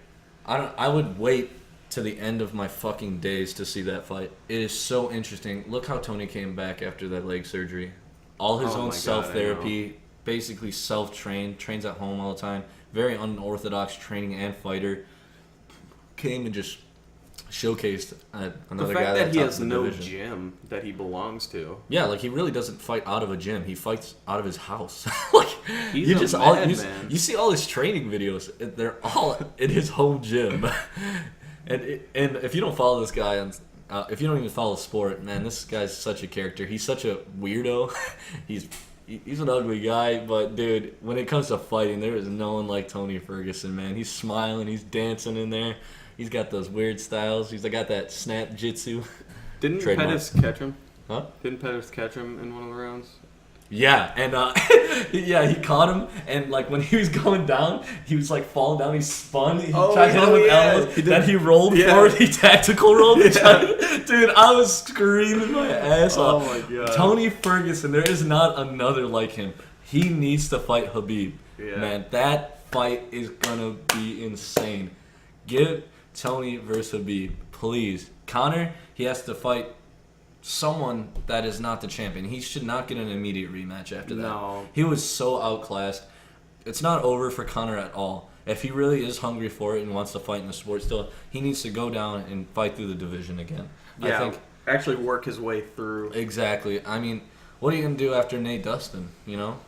Speaker 1: I would wait to the end of my fucking days to see that fight. It is so interesting. Look how Tony came back after that leg surgery. All his own self-therapy, basically self-trained, trains at home all the time. Very unorthodox training and fighter. Came and just showcased another guy
Speaker 2: the fact that he has no
Speaker 1: division.
Speaker 2: Gym that he belongs to.
Speaker 1: Yeah, like he really doesn't fight out of a gym. He fights out of his house. Like
Speaker 2: he's man.
Speaker 1: You see all his training videos. They're all in his home gym. And if you don't follow this guy, and if you don't even follow sport, man, this guy's such a character. He's such a weirdo. He's an ugly guy, but dude, when it comes to fighting, there is no one like Tony Ferguson, man. He's smiling, he's dancing in there. He's got those weird styles. He's got that snap jitsu.
Speaker 2: Didn't Pettis catch him?
Speaker 1: Huh?
Speaker 2: Didn't Pettis catch him in one of the rounds?
Speaker 1: Yeah, and he caught him, and like when he was going down, he was like falling down. He spun. He tried to hit him with elbows. Then he rolled forward. He tactical rolled. Dude, I was screaming my ass off.
Speaker 2: Oh my god.
Speaker 1: Tony Ferguson, there is not another like him. He needs to fight Khabib.
Speaker 2: Yeah.
Speaker 1: Man, that fight is gonna be insane. Tony versus Habib. Please. Conor, he has to fight someone that is not the champion. He should not get an immediate rematch after that.
Speaker 2: No.
Speaker 1: He was so outclassed. It's not over for Conor at all. If he really is hungry for it and wants to fight in the sport still, he needs to go down and fight through the division again.
Speaker 2: Yeah,
Speaker 1: I think
Speaker 2: actually work his way through.
Speaker 1: exactly. I mean, what are you going to do after Nate Dustin, you know?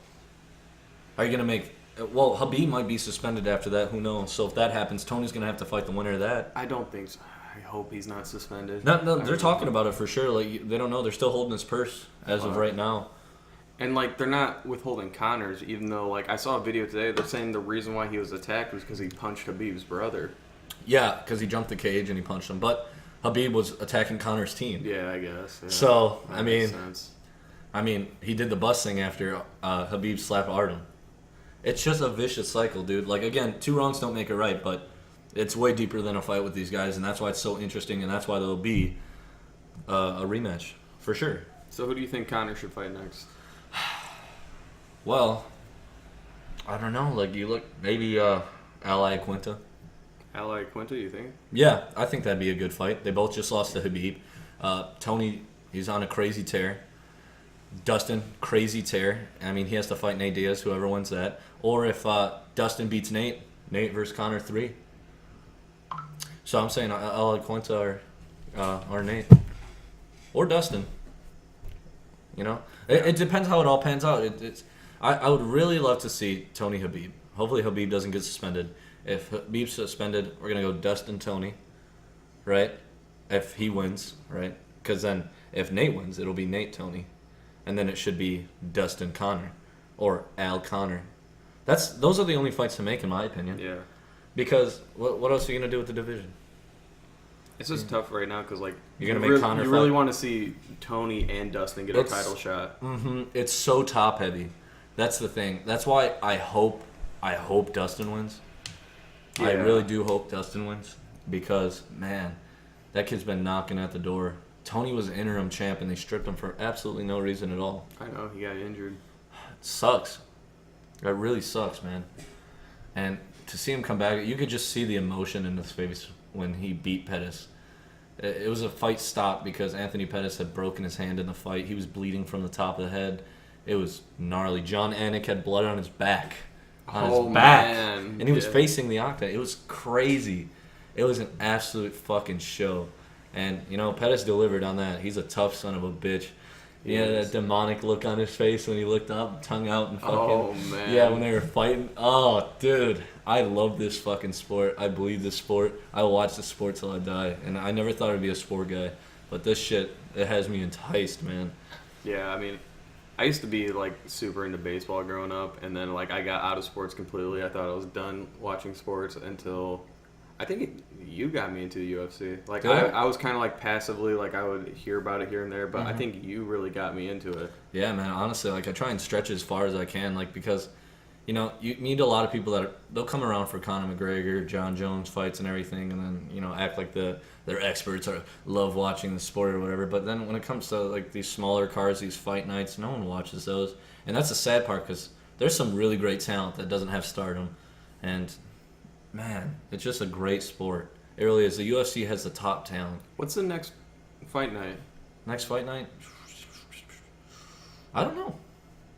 Speaker 1: Are you going to make... Well, Habib might be suspended after that. Who knows? So if that happens, Tony's going to have to fight the winner of that.
Speaker 2: I don't think so. I hope he's not suspended.
Speaker 1: No, they're talking about it for sure. Like, they don't know. They're still holding his purse as of right now.
Speaker 2: And, like, they're not withholding Conor's, even though, like, I saw a video today. They're saying the reason why he was attacked was because he punched Habib's brother.
Speaker 1: Yeah, because he jumped the cage and he punched him. But Habib was attacking Conor's team.
Speaker 2: Yeah, I guess. Yeah.
Speaker 1: So,
Speaker 2: That makes sense.
Speaker 1: I mean, he did the bus thing after Habib slapped Artem. It's just a vicious cycle, dude. Like, again, two wrongs don't make it right, but it's way deeper than a fight with these guys, and that's why it's so interesting, and that's why there'll be a rematch, for sure.
Speaker 2: So who do you think Conor should fight next?
Speaker 1: Well, I don't know. Like, you look, maybe Ally Quinta.
Speaker 2: Ally Quinta, you think?
Speaker 1: Yeah, I think that'd be a good fight. They both just lost to Habib. Tony, he's on a crazy tear. Dustin, crazy tear. I mean, he has to fight Nate Diaz, whoever wins that. Or if Dustin beats Nate versus Conor 3. So I'm saying Ally Quinta or Nate. Or Dustin. You know? It depends how it all pans out. I would really love to see Tony Habib. Hopefully Habib doesn't get suspended. If Habib's suspended, we're going to go Dustin Tony. Right? If he wins, right? Because then if Nate wins, it'll be Nate Tony. And then it should be Dustin Conor. Or Al Conor. Those are the only fights to make, in my opinion.
Speaker 2: Yeah.
Speaker 1: Because what else are you going to do with the division?
Speaker 2: It's just tough right now because, like,
Speaker 1: You're gonna make Conor
Speaker 2: you really
Speaker 1: fight?
Speaker 2: want to see Tony and Dustin get a title shot.
Speaker 1: Mm-hmm. It's so top heavy. That's the thing. That's why I hope Dustin wins. I
Speaker 2: Yeah.
Speaker 1: really do hope Dustin wins because, man, that kid's been knocking at the door. Tony was interim champ and they stripped him for absolutely no reason at all.
Speaker 2: I know, he got injured.
Speaker 1: It sucks. It really sucks, man. And to see him come back, you could just see the emotion in his face when he beat Pettis. It was a fight stop because Anthony Pettis had broken his hand in the fight. He was bleeding from the top of the head. It was gnarly. John Anik had blood on his back.
Speaker 2: Man.
Speaker 1: And he was
Speaker 2: Yeah.
Speaker 1: facing the octagon. It was crazy. It was an absolute fucking show. And, you know, Pettis delivered on that. He's a tough son of a bitch. He had that demonic look on his face when he looked up, tongue out, and fucking...
Speaker 2: Oh, man.
Speaker 1: Yeah, when they were fighting. Oh, dude. I love this fucking sport. I believe this sport. I will watch this sport till I die. And I never thought I'd be a sport guy. But this shit, it has me enticed, man.
Speaker 2: Yeah, I mean, I used to be, like, super into baseball growing up, and then, like, I got out of sports completely. I thought I was done watching sports until... I think you got me into the UFC. Like,
Speaker 1: Did I?
Speaker 2: I was kind of, like, passively, like, I would hear about it here and there, but I think you really got me into it.
Speaker 1: Yeah, man. Honestly, like, I try and stretch as far as I can, like, because... You know, you need a lot of people they'll come around for Conor McGregor, John Jones fights and everything, and then, you know, act like they're experts or love watching the sport or whatever. But then when it comes to, like, these smaller cards, these fight nights, no one watches those. And that's the sad part because there's some really great talent that doesn't have stardom. And, man, it's just a great sport. It really is. The UFC has the top talent.
Speaker 2: What's the next fight night?
Speaker 1: Next fight night? I don't know.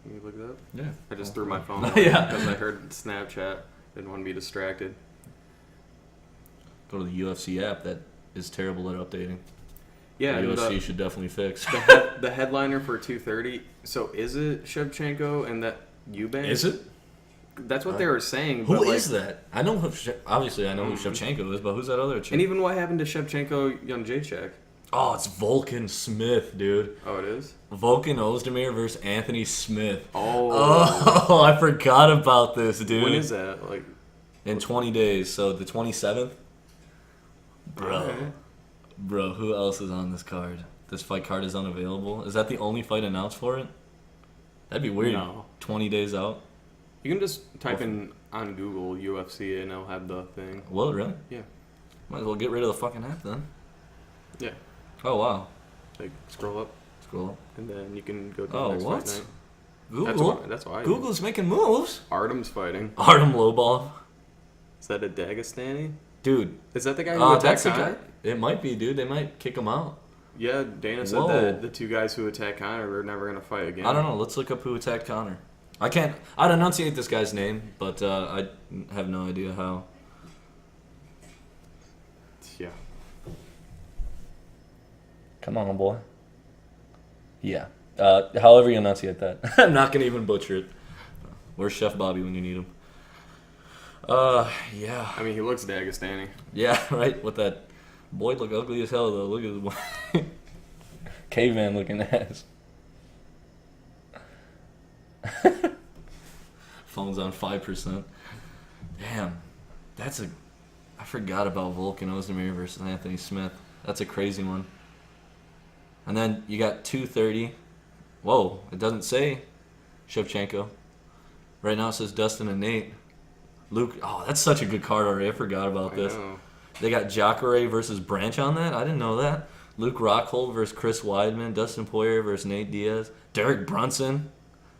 Speaker 2: Can you look it up?
Speaker 1: Yeah.
Speaker 2: I just threw my phone out
Speaker 1: Yeah.
Speaker 2: because I heard Snapchat. Didn't want to be distracted.
Speaker 1: Go to the UFC app that is terrible at updating.
Speaker 2: Yeah,
Speaker 1: the
Speaker 2: and
Speaker 1: UFC should definitely fix.
Speaker 2: the headliner for 230. So is it Shevchenko and that Eubank?
Speaker 1: Is it?
Speaker 2: That's what they were saying.
Speaker 1: Who
Speaker 2: but, like,
Speaker 1: is that? I know obviously I know who Shevchenko is, but who's that other chick?
Speaker 2: And even what happened to Shevchenko, Young Jacek?
Speaker 1: Oh, it's Volkan Smith, dude.
Speaker 2: Oh, it is?
Speaker 1: Volkan Ozdemir versus Anthony Smith.
Speaker 2: Oh.
Speaker 1: Oh, I forgot about this, dude.
Speaker 2: When is that? Like,
Speaker 1: In 20 days, so the 27th. Bro.
Speaker 2: okay.
Speaker 1: Bro, who else is on this card? This fight card is unavailable. Is that the only fight announced for it? That'd be weird.
Speaker 2: No.
Speaker 1: 20 days out.
Speaker 2: You can just type in on Google UFC and it'll have the thing.
Speaker 1: Will it really?
Speaker 2: Yeah.
Speaker 1: Might as well get rid of the fucking app then.
Speaker 2: Yeah.
Speaker 1: Oh, wow.
Speaker 2: Like, scroll up
Speaker 1: Scroll up.
Speaker 2: and then you can go to the
Speaker 1: Oh,
Speaker 2: next
Speaker 1: what?
Speaker 2: fight night.
Speaker 1: Google.
Speaker 2: That's why.
Speaker 1: Google's making moves.
Speaker 2: Artem's fighting.
Speaker 1: Artem Lobov.
Speaker 2: Is that a Dagestani? Dude, is that the guy who attacked
Speaker 1: that's the guy.
Speaker 2: Conor?
Speaker 1: It might be, dude. They might kick him out.
Speaker 2: Yeah, Dana said
Speaker 1: Whoa.
Speaker 2: that the two guys who attacked Conor are never gonna fight again.
Speaker 1: I don't know. Let's look up who attacked Conor. I'd enunciate this guy's name, but I have no idea how.
Speaker 2: Yeah.
Speaker 1: Come on, boy. Yeah. However you enunciate that. I'm not going to even butcher it. Where's Chef Bobby when you need him? Yeah.
Speaker 2: I mean, he looks Dagestani.
Speaker 1: Yeah, right? With that... Boy look ugly as hell, though. Look at this caveman looking ass. Phone's on 5%. Damn. I forgot about Volkan Ozdemir versus Anthony Smith. That's a crazy one. And then you got 230. Whoa, it doesn't say Shevchenko. Right now it says Dustin and Nate. Luke, oh, that's such a good card already. I forgot about this.
Speaker 2: I know.
Speaker 1: They got Jacare versus Branch on that? I didn't know that. Luke Rockhold versus Chris Weidman. Dustin Poirier versus Nate Diaz. Derek Brunson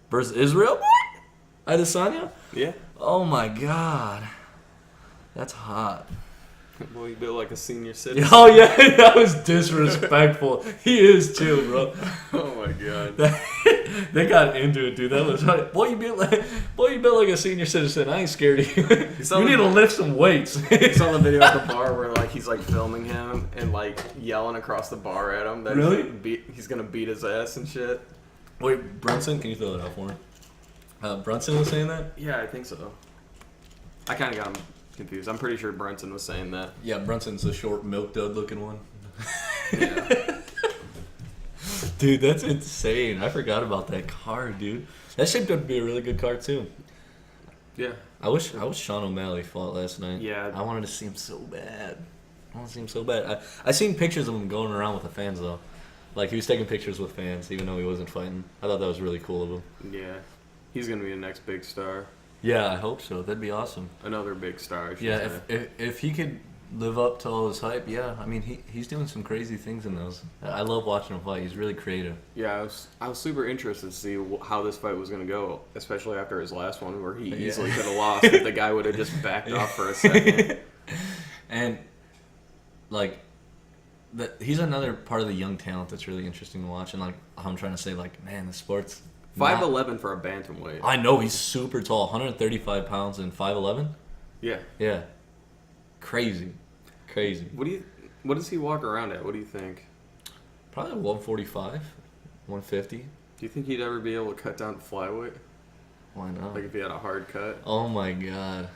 Speaker 1: versus Israel. Adesanya?
Speaker 2: Yeah.
Speaker 1: Oh my god. That's hot.
Speaker 2: Boy, you built like a senior citizen.
Speaker 1: Oh yeah, that was disrespectful. He is too, bro.
Speaker 2: Oh my god.
Speaker 1: They got into it, dude. That was right. Boy, you built like a senior citizen. I ain't scared of you. You need to lift some weights.
Speaker 2: I saw the video at the bar where like he's like filming him and like yelling across the bar at him that
Speaker 1: Really?
Speaker 2: he's gonna beat his ass and shit.
Speaker 1: Wait, Brunson, can you fill it out for me? Brunson was saying that?
Speaker 2: Yeah, I think so. I kind of got him confused. I'm pretty sure Brunson was saying that.
Speaker 1: Yeah, Brunson's the short milk dud looking one.
Speaker 2: Yeah.
Speaker 1: Dude, that's insane. I forgot about that card, dude. That shaped up to be a really good card too.
Speaker 2: Yeah.
Speaker 1: I wish Sean O'Malley fought last night.
Speaker 2: Yeah.
Speaker 1: I wanted to see him so bad. I seen pictures of him going around with the fans though. Like he was taking pictures with fans even though he wasn't fighting. I thought that was really cool of him.
Speaker 2: Yeah. He's gonna be the next big star.
Speaker 1: Yeah, I hope so. That'd be awesome.
Speaker 2: Another big star. I should
Speaker 1: Yeah,
Speaker 2: say.
Speaker 1: if he could live up to all his hype, yeah. I mean, he's doing some crazy things in those. I love watching him fight. He's really creative.
Speaker 2: Yeah, I was super interested to see how this fight was going to go, especially after his last one where he easily could have lost if the guy would have just backed off for a second.
Speaker 1: And, like, he's another part of the young talent that's really interesting to watch. And, like, I'm trying to say, like, man, the sport's...
Speaker 2: 5'11" for a bantamweight.
Speaker 1: I know, he's super tall. 135 pounds and 5'11"?
Speaker 2: Yeah.
Speaker 1: Yeah. Crazy.
Speaker 2: What does he walk around at? What do you think?
Speaker 1: Probably 145, 150.
Speaker 2: Do you think he'd ever be able to cut down to flyweight?
Speaker 1: Why not?
Speaker 2: Like if he had a hard cut?
Speaker 1: Oh my god.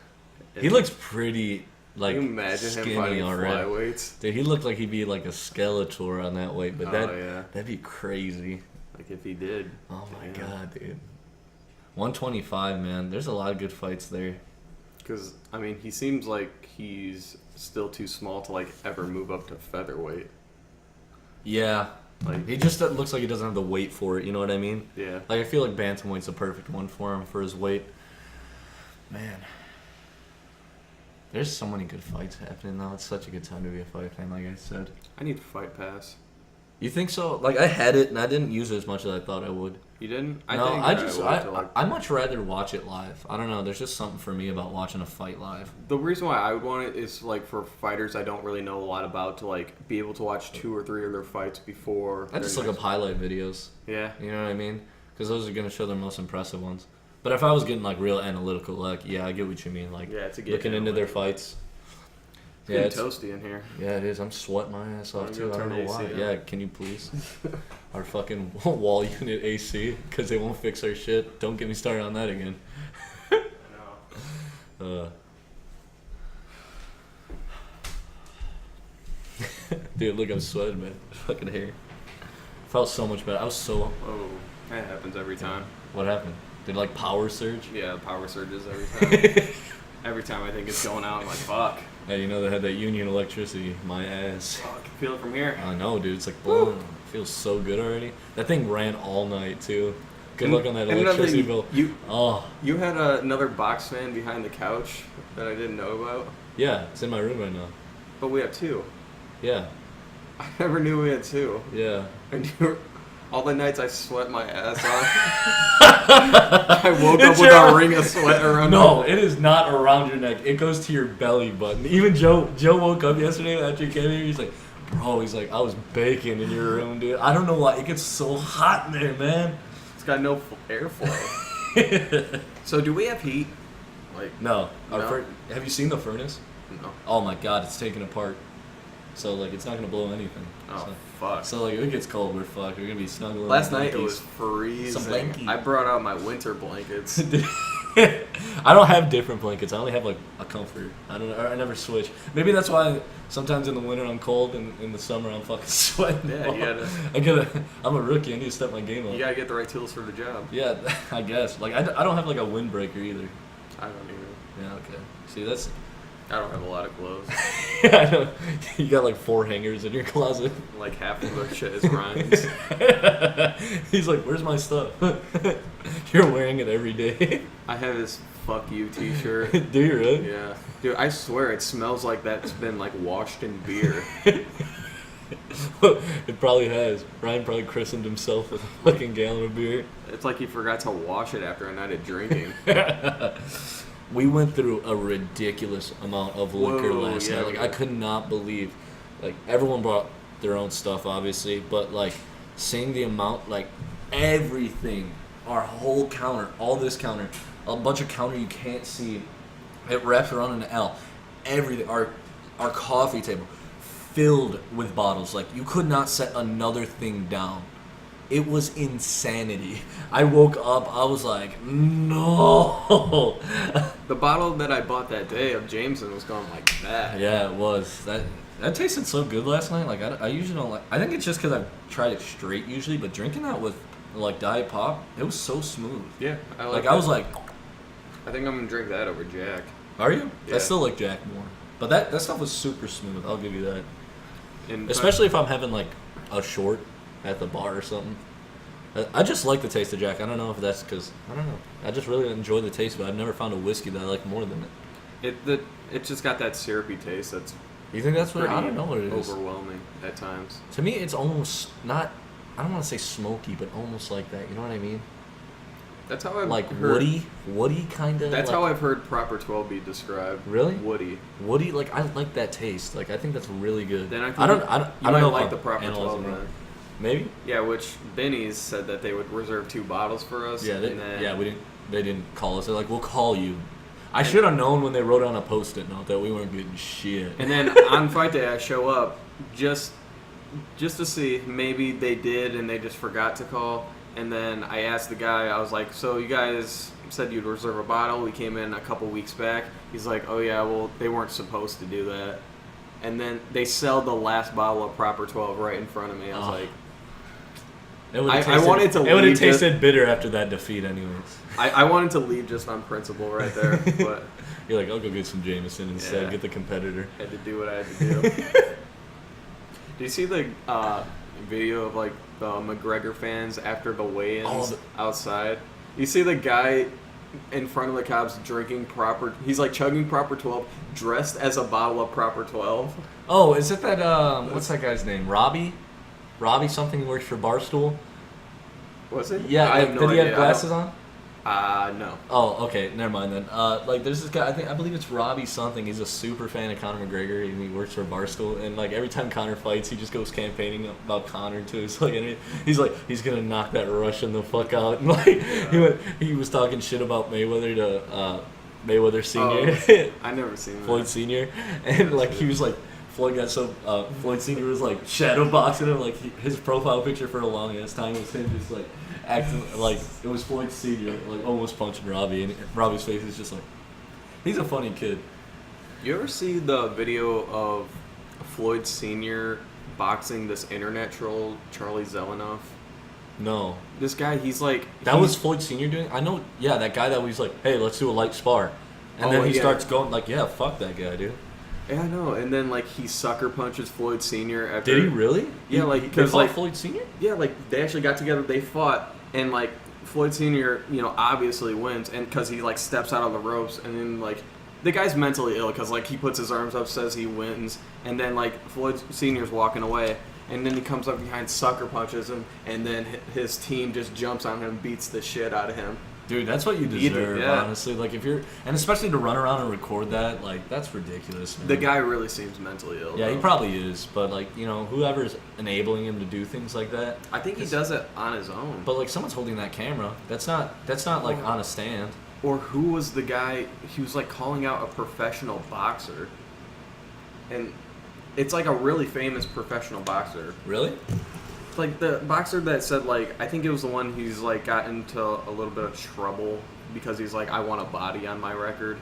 Speaker 1: He looks pretty, like,
Speaker 2: Can you imagine
Speaker 1: skinny
Speaker 2: him fighting
Speaker 1: already.
Speaker 2: flyweights?
Speaker 1: Dude, he looked like he'd be like a Skeletor on that weight, but
Speaker 2: Yeah.
Speaker 1: that'd be crazy.
Speaker 2: Like if he did.
Speaker 1: Oh my
Speaker 2: Yeah.
Speaker 1: god, dude. 125, man. There's a lot of good fights there.
Speaker 2: Because, I mean, he seems like he's still too small to, like, ever move up to featherweight.
Speaker 1: Yeah.
Speaker 2: Like,
Speaker 1: He just looks like he doesn't have the weight for it, you know what I mean?
Speaker 2: yeah.
Speaker 1: Like, I feel like bantamweight's the perfect one for him for his weight. Man. There's so many good fights happening now. It's such a good time to be a fight fan, like I said.
Speaker 2: I need Fight Pass.
Speaker 1: You think so? Like, I had it, and I didn't use it as much as I thought I would.
Speaker 2: You didn't?
Speaker 1: I much rather watch it live. I don't know. There's just something for me about watching a fight live.
Speaker 2: The reason why I would want it is, like, for fighters I don't really know a lot about to, like, be able to watch 2 or 3 of their fights before.
Speaker 1: I just look up highlight videos.
Speaker 2: Yeah.
Speaker 1: You know what I mean? Because those are going to show their most impressive ones. But if I was getting, like, real analytical, like, yeah, I get what you mean. Like,
Speaker 2: Yeah, it's a
Speaker 1: looking into their fights.
Speaker 2: It's getting toasty in here.
Speaker 1: Yeah, it is. I'm sweating my ass off,
Speaker 2: Wanna
Speaker 1: too.
Speaker 2: go
Speaker 1: I don't
Speaker 2: turn
Speaker 1: know
Speaker 2: the
Speaker 1: why.
Speaker 2: AC on?
Speaker 1: Yeah, can you please? Our fucking wall unit AC, because they won't fix our shit. Don't get me started on that again. Dude, look, I'm sweating, man. Fucking hair. Felt so much better. I was so...
Speaker 2: Oh, that happens every time.
Speaker 1: What happened? Did, like, power surge?
Speaker 2: Yeah, power surges every time. Every time I think it's going out, I'm like, fuck.
Speaker 1: Hey, you know they had that union electricity. My ass.
Speaker 2: Oh, I can feel it from here.
Speaker 1: I know, dude. It's like, boom. It feels so good already. That thing ran all night, too. Good luck on that
Speaker 2: And
Speaker 1: electricity
Speaker 2: another
Speaker 1: bill.
Speaker 2: thing, you had another box fan behind the couch that I didn't know about,
Speaker 1: Yeah, it's in my room right now.
Speaker 2: but we have 2.
Speaker 1: Yeah,
Speaker 2: I never knew we had 2.
Speaker 1: yeah.
Speaker 2: I knew All the nights I sweat my ass off. I woke up
Speaker 1: It's
Speaker 2: with
Speaker 1: your-
Speaker 2: a ring of sweat around
Speaker 1: No,
Speaker 2: my
Speaker 1: it is not around your neck. It goes to your belly button. Even Joe woke up yesterday after he came here. He's like, bro, he's like, I was baking in your room, dude. I don't know why. It gets so hot in there, man.
Speaker 2: It's got no airflow. So do we have heat? Like,
Speaker 1: No.
Speaker 2: No?
Speaker 1: Have you seen the furnace?
Speaker 2: no.
Speaker 1: Oh my god, it's taken apart. So, like, it's not going to blow anything.
Speaker 2: Oh, fuck.
Speaker 1: So, like, if it gets cold, we're fucked. We're going to be snuggling.
Speaker 2: Last
Speaker 1: in
Speaker 2: night it
Speaker 1: blankies.
Speaker 2: was freezing.
Speaker 1: blankie.
Speaker 2: I brought out my winter blankets.
Speaker 1: I don't have different blankets. I only have like a comforter. I never switch. Maybe that's why sometimes in the winter I'm cold and in the summer I'm fucking sweating.
Speaker 2: Yeah, you gotta.
Speaker 1: I'm a rookie. I need to step my game up.
Speaker 2: You gotta get the right tools for the job.
Speaker 1: Yeah, I guess. Like I don't have like a windbreaker either.
Speaker 2: I don't even.
Speaker 1: Yeah, okay. See, that's.
Speaker 2: I don't have a lot of clothes.
Speaker 1: Yeah, I know. You got like 4 hangers in your closet.
Speaker 2: Like half of the shit is Ryan's.
Speaker 1: He's like, "Where's my stuff?" You're wearing it every day.
Speaker 2: I have this "fuck you" T-shirt.
Speaker 1: Do you really?
Speaker 2: Yeah, dude. I swear it smells like that's been like washed in beer.
Speaker 1: It probably has. Ryan probably christened himself with a fucking gallon of beer.
Speaker 2: It's like he forgot to wash it after a night of drinking.
Speaker 1: We went through a ridiculous amount of liquor
Speaker 2: Whoa,
Speaker 1: last
Speaker 2: yeah,
Speaker 1: night. Like
Speaker 2: yeah.
Speaker 1: I could not believe, like everyone brought their own stuff, obviously, but like seeing the amount, like everything, our whole counter, all this counter, a bunch of counter you can't see, at Restaurant in the L, everything, our coffee table, filled with bottles. Like you could not set another thing down. It was insanity. I woke up, I was like, no.
Speaker 2: The bottle that I bought that day of Jameson was going like that.
Speaker 1: Yeah, it was. That tasted so good last night. Like I usually don't like. I think it's just because I've tried it straight usually, but drinking that with like Diet Pop, it was so smooth.
Speaker 2: Yeah,
Speaker 1: Like I was like,
Speaker 2: I think I'm gonna drink that over Jack.
Speaker 1: are you?
Speaker 2: Yeah.
Speaker 1: I still like Jack more, but that stuff was super smooth. I'll give you that.
Speaker 2: And
Speaker 1: Especially if I'm having like a short at the bar or something. I just like the taste of Jack. I don't know if that's because I don't know. I just really enjoy the taste of it. I've never found a whiskey that I like more than it.
Speaker 2: it just got that syrupy taste that's
Speaker 1: You think that's what?
Speaker 2: pretty
Speaker 1: I don't know what it is.
Speaker 2: overwhelming at times.
Speaker 1: To me, it's almost not. I don't want to say smoky, but almost like that. You know what I mean?
Speaker 2: That's how I've
Speaker 1: Like
Speaker 2: heard,
Speaker 1: woody kind of.
Speaker 2: That's
Speaker 1: like,
Speaker 2: how I've heard Proper 12 be described.
Speaker 1: Really?
Speaker 2: Woody.
Speaker 1: Woody. Like I like that taste. Like I think that's really good.
Speaker 2: Then I think
Speaker 1: I don't
Speaker 2: you might
Speaker 1: know if
Speaker 2: like
Speaker 1: I'm
Speaker 2: the Proper
Speaker 1: analyzing
Speaker 2: 12
Speaker 1: it.
Speaker 2: then.
Speaker 1: Maybe.
Speaker 2: Yeah, which Benny's said that they would reserve 2 bottles for us.
Speaker 1: Yeah.
Speaker 2: and then,
Speaker 1: We didn't. They didn't call us. They're like, we'll call you. I should have known when they wrote on a post-it note that we weren't getting shit.
Speaker 2: And then on fight day, I show up just to see. Maybe they did and they just forgot to call. And then I asked the guy, I was like, so you guys said you'd reserve a bottle. We came in a couple weeks back. He's like, oh yeah, well, they weren't supposed to do that. And then they sell the last bottle of Proper 12 right in front of me. I was
Speaker 1: Oh.
Speaker 2: like,
Speaker 1: It would've
Speaker 2: I wanted to
Speaker 1: It would have
Speaker 2: leave just-
Speaker 1: tasted bitter after that defeat, anyways.
Speaker 2: I wanted to leave just on principle right there, but
Speaker 1: You're like, I'll go get some Jameson instead.
Speaker 2: Yeah.
Speaker 1: Get the competitor.
Speaker 2: had to do what I had to do. Do you see the video of like the McGregor fans after the weigh-ins
Speaker 1: Oh,
Speaker 2: outside? You see the guy in front of the cops drinking Proper. He's like chugging Proper 12, dressed as a bottle of Proper 12.
Speaker 1: Oh, is it that? What's that guy's name? Robbie? Robbie something who works for Barstool.
Speaker 2: Was it?
Speaker 1: Yeah.
Speaker 2: I
Speaker 1: Like,
Speaker 2: have no
Speaker 1: did he
Speaker 2: idea.
Speaker 1: have glasses on?
Speaker 2: No.
Speaker 1: Oh, okay. Never mind then. Like, there's this guy. I believe it's Robbie something. He's a super fan of Conor McGregor, and he works for Barstool. And like every time Conor fights, he just goes campaigning about Conor to his like. He's like, he's gonna knock that Russian the fuck out. And like, he was talking shit about Mayweather to Mayweather Senior,
Speaker 2: I never seen that.
Speaker 1: Floyd Senior, and like he was like. Floyd got so Floyd Senior was like shadow boxing him, like his profile picture for a long ass time was him just like acting like it was Floyd Senior, like almost punching Robbie, and Robbie's face is just like, he's a funny kid.
Speaker 2: You ever see the video of Floyd Sr. boxing this internet troll, Charlie Zelenoff?
Speaker 1: No,
Speaker 2: This guy, he's like...
Speaker 1: that was Floyd Senior doing. I know, yeah, that guy that was like, hey, let's do a light spar, and then he
Speaker 2: yeah.
Speaker 1: starts going like, yeah, fuck that guy, dude.
Speaker 2: Yeah, I know. And then, like, he sucker punches Floyd Sr. after...
Speaker 1: Did he really?
Speaker 2: Yeah, like,
Speaker 1: they
Speaker 2: because,
Speaker 1: fought
Speaker 2: like...
Speaker 1: Floyd Senior.
Speaker 2: Yeah, like, they actually got together, they fought, and, like, Floyd Sr., you know, obviously wins, and because he, like, steps out of the ropes, and then, like, the guy's mentally ill, because, like, he puts his arms up, says he wins, and then, like, Floyd Sr.'s walking away, and then he comes up behind, sucker punches him, and then his team just jumps on him and beats the shit out of him.
Speaker 1: Dude, that's what you
Speaker 2: Either,
Speaker 1: deserve,
Speaker 2: yeah.
Speaker 1: honestly. Like, if you're, and especially to run around and record that, like, that's ridiculous, man.
Speaker 2: The guy really seems mentally ill.
Speaker 1: Yeah, he
Speaker 2: though.
Speaker 1: probably is, but like, you know, whoever's enabling him to do things like that.
Speaker 2: I think he does it on his own.
Speaker 1: But like, someone's holding that camera. That's not like on a stand.
Speaker 2: Or who was the guy? He was like calling out a professional boxer, and it's like a really famous professional boxer.
Speaker 1: Really?
Speaker 2: Like the boxer that said like, I think it was the one who's like got into a little bit of trouble because he's like, I want a body on my record.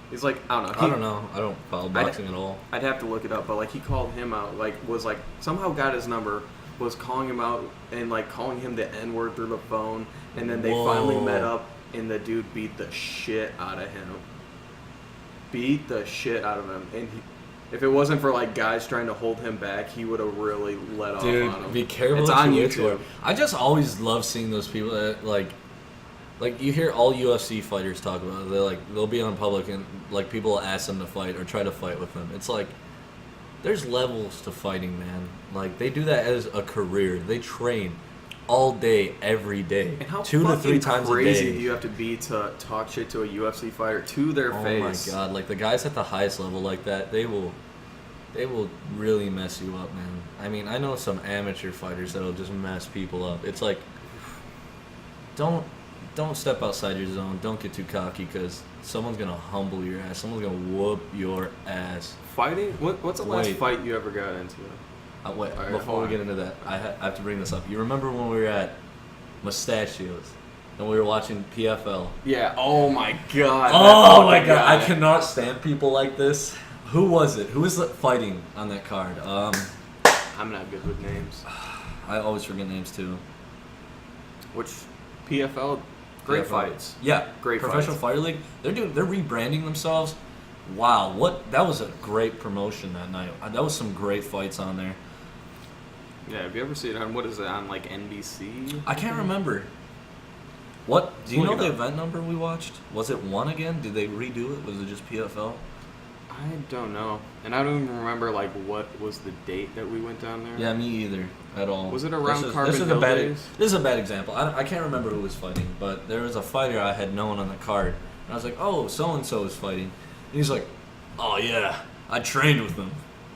Speaker 2: He's like, I don't know.
Speaker 1: I don't know. I don't follow boxing at all.
Speaker 2: I'd have to look it up, but like he called him out, like was like somehow got his number, was calling him out and like calling him the N-word through the phone, and then they finally met
Speaker 1: Whoa.
Speaker 2: up and the dude beat the shit out of him. Beat the shit out of him, and if it wasn't for like guys trying to hold him back, he would have really let off on
Speaker 1: Dude,
Speaker 2: him.
Speaker 1: be careful.
Speaker 2: It's
Speaker 1: what
Speaker 2: on
Speaker 1: you wish
Speaker 2: YouTube.
Speaker 1: for. I just always love seeing those people that like you hear all UFC fighters talk about it. They'll be on public and like people will ask them to fight or try to fight with them. It's like there's levels to fighting, man. Like they do that as a career. They train all day, every day,
Speaker 2: And how
Speaker 1: 2 to 3 times a
Speaker 2: crazy
Speaker 1: day.
Speaker 2: do you have to be to talk shit to a UFC fighter to their
Speaker 1: Oh
Speaker 2: face?
Speaker 1: my god! Like the guys at the highest level like that, they will really mess you up, man. I mean, I know some amateur fighters that'll just mess people up. It's like, don't step outside your zone. Don't get too cocky because someone's gonna humble your ass. Someone's gonna whoop your ass.
Speaker 2: Fighting? What's the last
Speaker 1: Wait.
Speaker 2: fight you ever got into?
Speaker 1: Wait,
Speaker 2: Alright,
Speaker 1: before
Speaker 2: hold
Speaker 1: we
Speaker 2: on.
Speaker 1: get into that, I have to bring this up. You remember when we were at Mustachios and we were watching PFL?
Speaker 2: Yeah. Oh my god.
Speaker 1: Oh
Speaker 2: that
Speaker 1: my
Speaker 2: fucking
Speaker 1: god, I
Speaker 2: guy.
Speaker 1: cannot stand people like this. Who was it? Who was fighting on that card?
Speaker 2: I'm not good with names.
Speaker 1: I always forget names too.
Speaker 2: Which PFL? Great
Speaker 1: PFL.
Speaker 2: fights.
Speaker 1: Yeah,
Speaker 2: Great
Speaker 1: Professional
Speaker 2: fights.
Speaker 1: Fighter League. They're rebranding themselves. Wow, that was a great promotion that night. That was some great fights on there.
Speaker 2: Yeah. Have you ever seen it on what is it on like NBC?
Speaker 1: I can't remember. What do you
Speaker 2: Look
Speaker 1: know
Speaker 2: it
Speaker 1: the
Speaker 2: up.
Speaker 1: event number we watched? Was it 1 again? Did they redo it? Was it just PFL?
Speaker 2: I don't know, and I don't even remember like what was the date that we went down there.
Speaker 1: Yeah, me either at all.
Speaker 2: Was it around
Speaker 1: this
Speaker 2: Carbon
Speaker 1: is
Speaker 2: Hill
Speaker 1: a bad
Speaker 2: days?
Speaker 1: This is a bad example. I can't remember who was fighting, but there was a fighter I had known on the card, and I was like, "Oh, so and so is fighting," and he's like, "Oh yeah, I trained with him."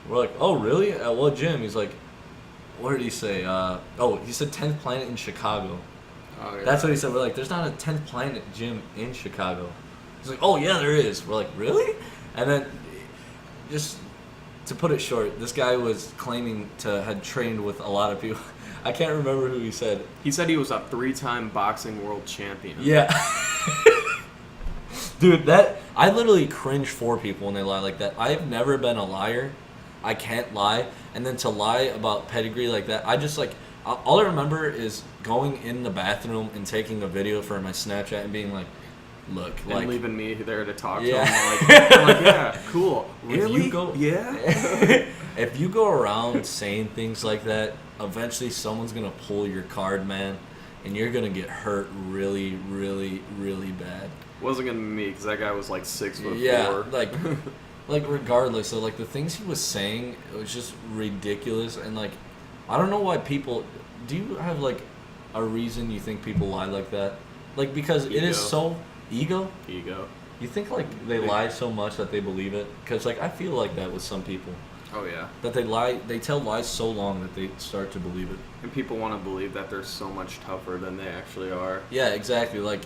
Speaker 1: We're like, "Oh really? At what gym?" He's like, "What did he say?" He said 10th Planet in Chicago.
Speaker 2: Oh, yeah.
Speaker 1: That's what he said. We're like, "There's not a 10th Planet gym in Chicago." He's like, "Oh yeah, there is." We're like, "Really?" And then, just to put it short, this guy was claiming to had trained with a lot of people. I can't remember who he said.
Speaker 2: He said he was a 3-time boxing world champion.
Speaker 1: Yeah. Dude, I literally cringe for people when they lie like that. I've never been a liar. I can't lie. And then to lie about pedigree like that, I just like, all I remember is going in the bathroom and taking a video for my Snapchat and being like, look,
Speaker 2: And
Speaker 1: like,
Speaker 2: leaving me there to talk
Speaker 1: Yeah.
Speaker 2: to him. I'm like, yeah, cool.
Speaker 1: If
Speaker 2: Really?
Speaker 1: you go,
Speaker 2: Yeah.
Speaker 1: if you go around saying things like that, eventually someone's gonna pull your card, man, and you're gonna get hurt really, really, really bad.
Speaker 2: Wasn't gonna be me because that guy was like 6'4".
Speaker 1: Yeah, like regardless, so like the things he was saying, it was just ridiculous, and like, I don't know why people. Do you have like a reason you think people lie like that? Like because it is
Speaker 2: Ego.
Speaker 1: so ego.
Speaker 2: Ego.
Speaker 1: You think like they lie so much that they believe it? Because like I feel like that with some people.
Speaker 2: Oh yeah.
Speaker 1: That they tell lies so long that they start to believe it.
Speaker 2: And people want to believe that they're so much tougher than they actually are.
Speaker 1: Yeah, exactly. Like,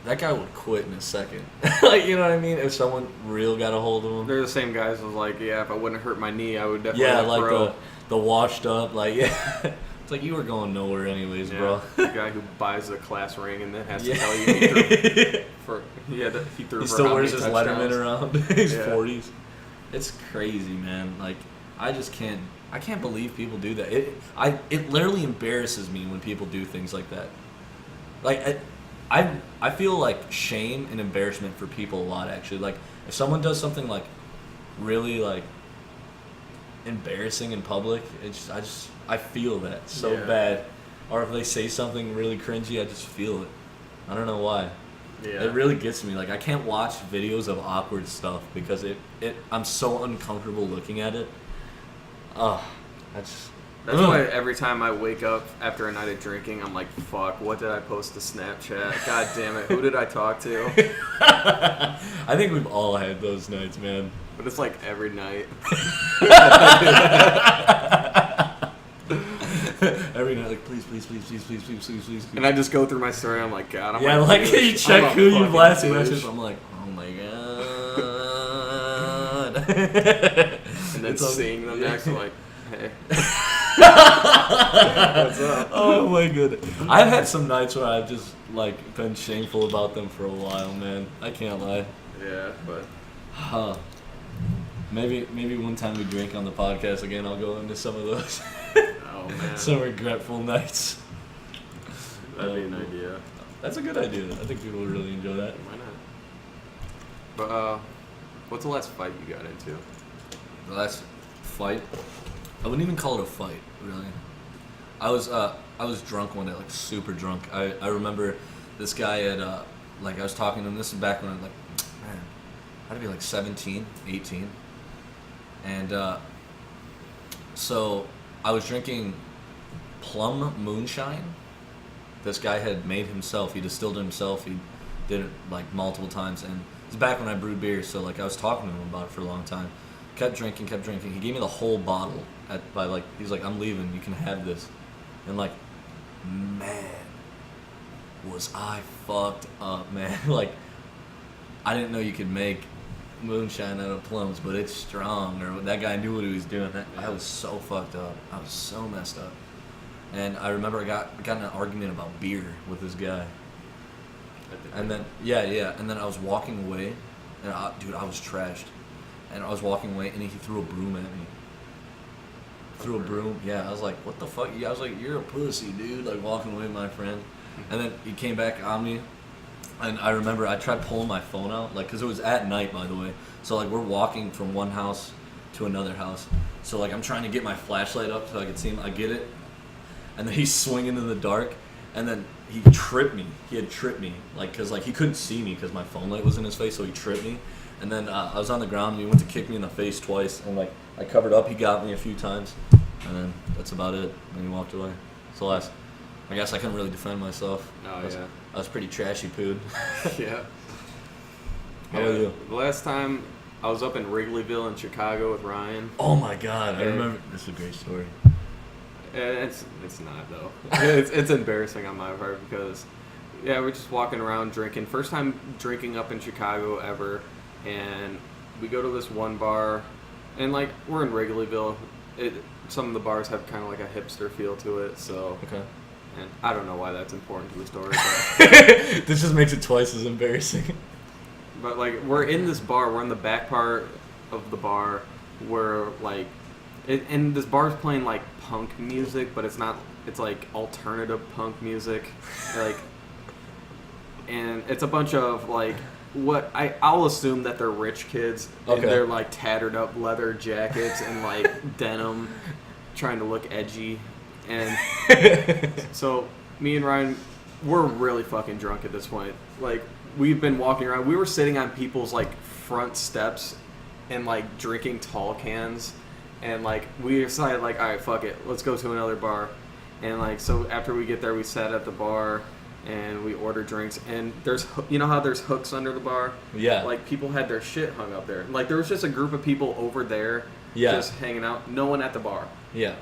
Speaker 1: that guy would quit in a second. Like, you know what I mean? If someone real got a hold of him.
Speaker 2: They're the same guys who's like, yeah, if I wouldn't hurt my knee, I would definitely
Speaker 1: Yeah,
Speaker 2: let
Speaker 1: like
Speaker 2: pro.
Speaker 1: the washed up, like, yeah. It's like you were going nowhere anyways,
Speaker 2: Yeah,
Speaker 1: bro.
Speaker 2: the guy who buys the class ring and then has to
Speaker 1: Yeah.
Speaker 2: tell you he threw for he threw
Speaker 1: He
Speaker 2: for
Speaker 1: still
Speaker 2: how
Speaker 1: wears
Speaker 2: many
Speaker 1: his Letterman
Speaker 2: touchdowns.
Speaker 1: around his
Speaker 2: Yeah.
Speaker 1: 40s. It's crazy, man. Like, I can't believe people do that. It literally embarrasses me when people do things like that. Like, I feel like shame and embarrassment for people a lot, actually. Like, if someone does something, like, really, like, embarrassing in public, I feel that so
Speaker 2: Yeah.
Speaker 1: bad. Or if they say something really cringy, I just feel it. I don't know why.
Speaker 2: Yeah.
Speaker 1: It really gets me. Like, I can't watch videos of awkward stuff because I'm so uncomfortable looking at it.
Speaker 2: That's why every time I wake up after a night of drinking, I'm like, fuck, what did I post to Snapchat? God damn it, who did I talk to?
Speaker 1: I think we've all had those nights, man.
Speaker 2: But it's like every night.
Speaker 1: Every night, like, please, please, please, please, please, please, please, please.
Speaker 2: And I just go through my story, I'm like, God, I'm
Speaker 1: Yeah,
Speaker 2: a
Speaker 1: like,
Speaker 2: douche.
Speaker 1: you check
Speaker 2: I'm a
Speaker 1: who you've
Speaker 2: fucking
Speaker 1: last
Speaker 2: douche.
Speaker 1: messaged. I'm like, oh my god.
Speaker 2: And then
Speaker 1: It's all-
Speaker 2: seeing them
Speaker 1: yeah.
Speaker 2: next, I'm like, hey. What's up?
Speaker 1: Oh my goodness. I've had some nights where I've just like been shameful about them for a while, man. I can't lie.
Speaker 2: Yeah, but
Speaker 1: Huh. Maybe one time we drink on the podcast again, I'll go into some of those
Speaker 2: oh man,
Speaker 1: some regretful nights.
Speaker 2: that'd be an idea.
Speaker 1: That's a good idea. I think people would really enjoy that.
Speaker 2: Why not? But what's the last fight you got into?
Speaker 1: The last fight, I wouldn't even call it a fight, really. I was drunk one day, like super drunk. I remember this guy had like I was talking to him. This is back when I was like, man, I'd be like 17, 18, and so I was drinking plum moonshine. This guy had made himself. He distilled it himself. He did it like multiple times, and it's back when I brewed beer. So like I was talking to him about it for a long time. Kept drinking. He gave me the whole bottle he's like, I'm leaving. You can have this. And like, man, was I fucked up, man. Like, I didn't know you could make moonshine out of plums, but it's strong. Or that guy knew what he was doing. I was so fucked up. I was so messed up. And I remember I got in an argument about beer with this guy. And then and then I was walking away, and I was trashed. And I was walking away, and he threw a broom at me. Threw a broom, yeah. I was like, what the fuck? I was like, you're a pussy, dude. Like, walking away with my friend. And then he came back on me, and I remember I tried pulling my phone out, like, because it was at night, by the way. So, like, we're walking from one house to another house. So, like, I'm trying to get my flashlight up so I can see him. I get it. And then he's swinging in the dark, and then he tripped me. He had tripped me, like, because, like, he couldn't see me because my phone light was in his face, so he tripped me. And then I was on the ground, and he went to kick me in the face twice, and like I covered up. He got me a few times, and then that's about it. And he walked away. So I guess I couldn't really defend myself.
Speaker 2: Oh,
Speaker 1: I was pretty trashy pooed.
Speaker 2: Yeah.
Speaker 1: How about you?
Speaker 2: The last time I was up in Wrigleyville in Chicago with Ryan.
Speaker 1: Oh my god, I
Speaker 2: Yeah.
Speaker 1: remember. This is a great story.
Speaker 2: It's not though. it's embarrassing on my part because we're just walking around drinking. First time drinking up in Chicago ever, and we go to this one bar, and like we're in Wrigleyville. Some of the bars have kind of like a hipster feel to it, so.
Speaker 1: Okay.
Speaker 2: And I don't know why that's important to the story,
Speaker 1: This just makes it twice as embarrassing.
Speaker 2: but like we're in this bar. We're in the back part of the bar where like. And this bar's playing like punk music, but it's not. It's like alternative punk music, like, and it's a bunch of like what I'll assume that they're rich kids,
Speaker 1: Okay.
Speaker 2: and they're like tattered up leather jackets and like denim, trying to look edgy, and so me and Ryan, we're really fucking drunk at this point. Like we've been walking around. We were sitting on people's like front steps, and like drinking tall cans. And, like, we decided, like, all right, fuck it. Let's go to another bar. And, like, so after we get there, we sat at the bar and we ordered drinks. And there's, you know how there's hooks under the bar?
Speaker 1: Yeah.
Speaker 2: Like, people had their shit hung up there. Like, there was just a group of people over there just hanging out. No one at the bar.
Speaker 1: Yeah.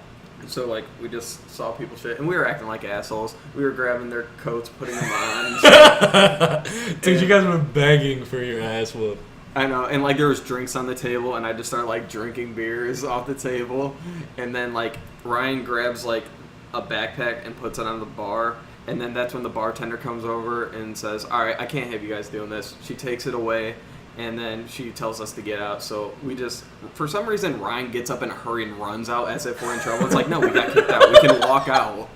Speaker 2: So, like, we just saw people shit. And we were acting like assholes. We were grabbing their coats, putting them on. And shit.
Speaker 1: Dude, you guys were begging for your ass whoop.
Speaker 2: I know, and like there was drinks on the table, and I just started like drinking beers off the table, and then like Ryan grabs like a backpack and puts it on the bar, and then that's when the bartender comes over and says, "All right, I can't have you guys doing this." She takes it away, and then she tells us to get out. So we just, for some reason, Ryan gets up in a hurry and runs out as if we're in trouble. It's like, no, we got kicked out. We can walk out.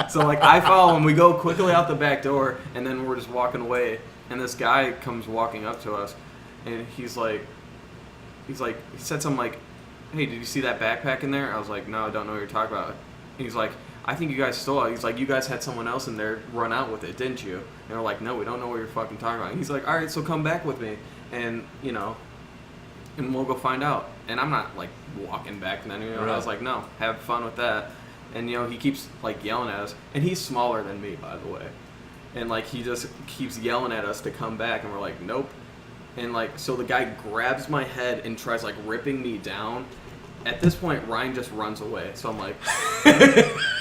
Speaker 2: So like I follow him. We go quickly out the back door, and then we're just walking away. And this guy comes walking up to us, and he said something like, "Hey, did you see that backpack in there?" I was like, "No, I don't know what you're talking about." And he's like, "I think you guys stole it." He's like, "You guys had someone else in there run out with it, didn't you?" And we're like, "No, we don't know what you're fucking talking about." And he's like, "All right, so come back with me." And, you know, and we'll go find out. And I'm not like walking back then, you know.
Speaker 1: Right.
Speaker 2: I was like, no, have fun with that. And you know, he keeps like yelling at us, and he's smaller than me, by the way. And like he just keeps yelling at us to come back, and we're like, nope. And like so the guy grabs my head and tries like ripping me down. At this point, Ryan just runs away. So I'm like,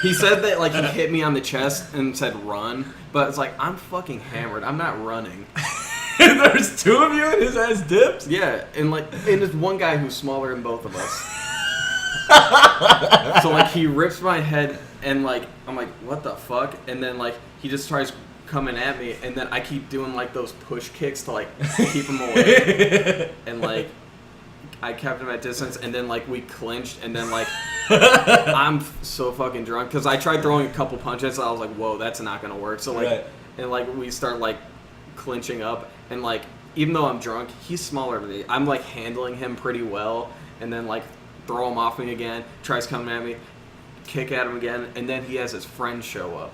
Speaker 2: he said that like he hit me on the chest and said run, but it's like I'm fucking hammered. I'm not running.
Speaker 1: There's two of you and his ass dips?
Speaker 2: Yeah, and there's one guy who's smaller than both of us. So like he rips my head and like I'm like what the fuck, and then like he just tries coming at me, and then I keep doing like those push kicks to like keep him away, and like I kept him at distance, and then like we clinched, and then like I'm so fucking drunk because I tried throwing a couple punches, and I was like, whoa, that's not gonna work. So like
Speaker 1: Right.
Speaker 2: and like we start like clinching up, and like even though I'm drunk, he's smaller than me. I'm like handling him pretty well, and then like throw him off me again, tries coming at me, kick at him again, and then he has his friends show up.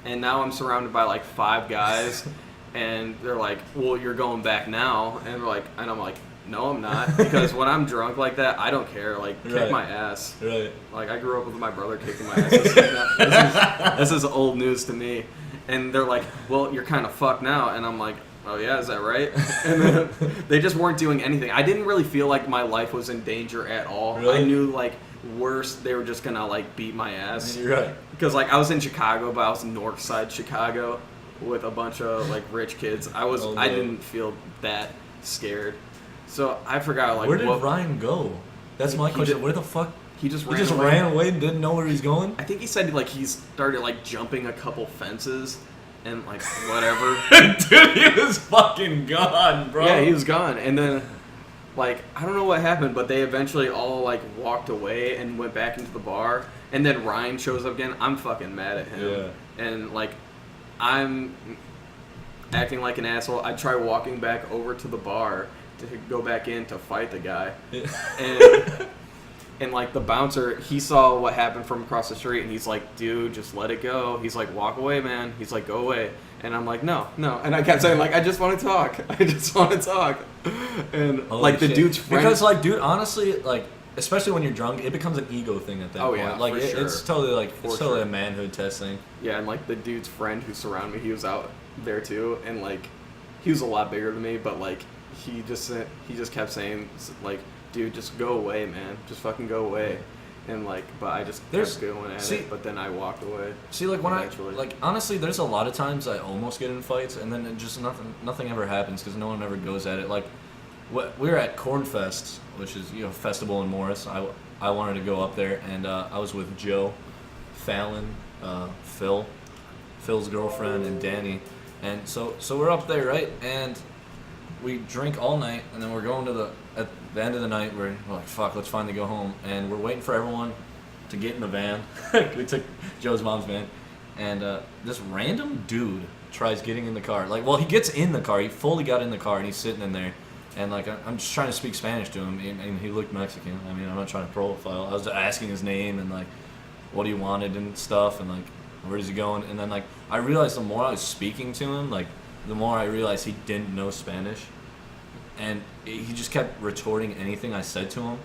Speaker 2: And now I'm surrounded by like 5 guys, and they're like, well, you're going back now. And they're like, and I'm like, no, I'm not. Because when I'm drunk like that, I don't care. Like, kick
Speaker 1: Right.
Speaker 2: my ass.
Speaker 1: Right.
Speaker 2: Like, I grew up with my brother kicking my ass. This is old news to me. And they're like, well, you're kind of fucked now. And I'm like, oh, yeah, is that right? And then they just weren't doing anything. I didn't really feel like my life was in danger at all.
Speaker 1: Really?
Speaker 2: I knew, like, worse, they were just going to, like, beat my ass.
Speaker 1: You're right.
Speaker 2: Because, like, I was in Chicago, but I was in north side Chicago with a bunch of, like, rich kids. I
Speaker 1: Oh, no.
Speaker 2: didn't feel that scared. So I forgot, like,
Speaker 1: Where did
Speaker 2: what...
Speaker 1: Ryan go? That's my
Speaker 2: He
Speaker 1: question.
Speaker 2: did-
Speaker 1: Where the fuck?
Speaker 2: He just
Speaker 1: He
Speaker 2: ran
Speaker 1: just
Speaker 2: away.
Speaker 1: ran away and didn't know where he's going?
Speaker 2: I think he said, like, he started, like, jumping a couple fences and, like, whatever.
Speaker 1: Dude, he was fucking gone, bro.
Speaker 2: Yeah, he was gone. And then, like, I don't know what happened, but they eventually all, like, walked away and went back into the bar. And then Ryan shows up again. I'm fucking mad at him.
Speaker 1: Yeah.
Speaker 2: And, like, I'm acting like an asshole. I try walking back over to the bar to go back in to fight the guy. And like, the bouncer, he saw what happened from across the street, and he's like, dude, just let it go. He's like, walk away, man. He's like, go away. And I'm like, no. And I kept saying, like, I just want to talk. I just want to talk. And,
Speaker 1: Holy
Speaker 2: like, the
Speaker 1: shit.
Speaker 2: dude's friend...
Speaker 1: Because, like, dude, honestly, like, especially when you're drunk, it becomes an ego thing at that
Speaker 2: Oh,
Speaker 1: point.
Speaker 2: yeah,
Speaker 1: Like,
Speaker 2: for sure.
Speaker 1: it's totally, like,
Speaker 2: For
Speaker 1: it's totally
Speaker 2: sure.
Speaker 1: a manhood test thing.
Speaker 2: Yeah, and, like, the dude's friend who surrounded me, he was out there, too. And, like, he was a lot bigger than me, but, like, he just kept saying, like, dude, just go away, man. Just fucking go away. And, like, but I just kept going at it, but then I walked away.
Speaker 1: See, like, when
Speaker 2: eventually.
Speaker 1: honestly, there's a lot of times I almost get in fights, and then it just nothing ever happens because no one ever goes at it. Like, we were at Cornfest, which is, you know, festival in Morris. I wanted to go up there, and I was with Joe, Fallon, Phil's girlfriend, and Danny. And so we're up there, right? And we drink all night, and then we're going to at the end of the night, we're like, fuck, let's finally go home. And we're waiting for everyone to get in the van. We took Joe's mom's van. And this random dude tries getting in the car. Like, well, he gets in the car. He fully got in the car, and he's sitting in there. And, like, I'm just trying to speak Spanish to him, and he looked Mexican. I mean, I'm not trying to profile. I was asking his name and, like, what he wanted and stuff, and, like, where's he going? And then, like, I realized the more I was speaking to him, like, the more I realized he didn't know Spanish. And he just kept retorting anything I said to him.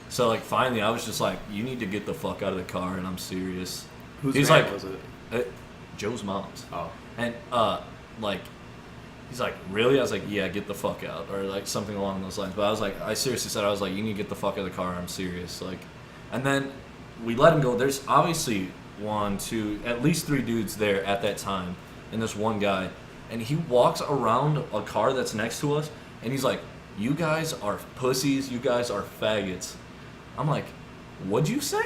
Speaker 1: So, like, finally, I was just like, you need to get the fuck out of the car, and I'm serious.
Speaker 2: Whose
Speaker 1: He's
Speaker 2: van
Speaker 1: like,
Speaker 2: was it?
Speaker 1: Joe's mom's.
Speaker 2: Oh.
Speaker 1: And, like, he's like, really? I was like, yeah, get the fuck out, or, like, something along those lines. But I was like, I seriously said, I was like, you need to get the fuck out of the car, I'm serious. Like, and then we let him go. There's obviously 1, 2, at least 3 dudes there at that time, and this one guy. And he walks around a car that's next to us, and he's like, you guys are pussies, you guys are faggots. I'm like, what'd you say?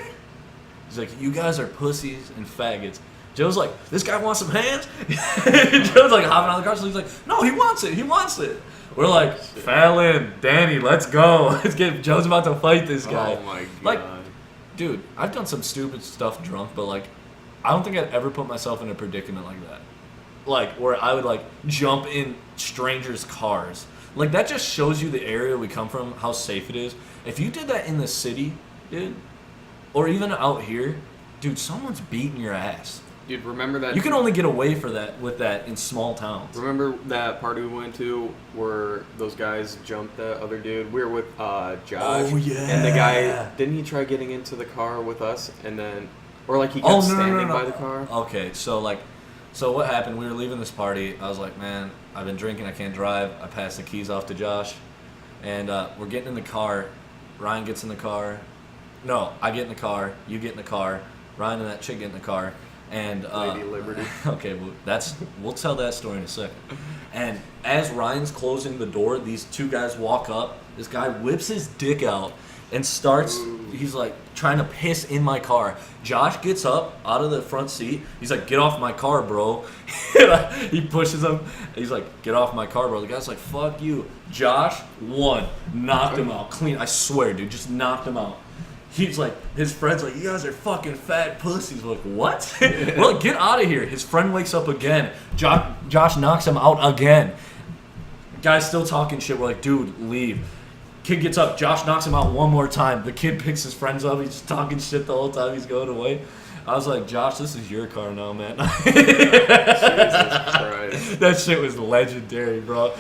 Speaker 1: He's like, you guys are pussies and faggots. Joe's like, this guy wants some hands? Joe's like hopping out of the car, so he's like, no, he wants it. We're like, Fallon, Danny, let's go. Let's get, Joe's about to fight this guy.
Speaker 2: Oh, my God.
Speaker 1: Like, dude, I've done some stupid stuff drunk, but, like, I don't think I'd ever put myself in a predicament like that. Like, where I would, like, jump in strangers' cars. Like, that just shows you the area we come from, how safe it is. If you did that in the city, dude, or even out here, dude, someone's beating your ass.
Speaker 2: Dude, remember that?
Speaker 1: You can only get away with that in small towns.
Speaker 2: Remember that party we went to where those guys jumped that other dude? We were with Josh.
Speaker 1: Oh, yeah.
Speaker 2: And the guy, didn't he try getting into the car with us? And then, or like he kept standing by the car?
Speaker 1: Okay, so what happened? We were leaving this party. I was like, man, I've been drinking. I can't drive. I passed the keys off to Josh. And we're getting in the car. Ryan gets in the car. No, I get in the car. You get in the car. Ryan and that chick get in the car. And
Speaker 2: Lady Liberty.
Speaker 1: Okay, well, we'll tell that story in a second. And as Ryan's closing the door, these two guys walk up. This guy whips his dick out and starts. He's like trying to piss in my car. Josh gets up out of the front seat. He's like, "Get off my car, bro." He pushes him. He's like, "Get off my car, bro." The guy's like, "Fuck you." Josh knocked him out clean. I swear, dude, just knocked him out. He's like, his friend's like, "You guys are fucking fat pussies." We're like, "What?" We're like, "Get out of here." His friend wakes up again. Josh knocks him out again. Guy's still talking shit. We're like, "Dude, leave." Kid gets up. Josh knocks him out one more time. The kid picks his friends up. He's just talking shit the whole time he's going away. I was like, "Josh, this is your car now, man."
Speaker 2: Jesus Christ.
Speaker 1: That shit was legendary, bro.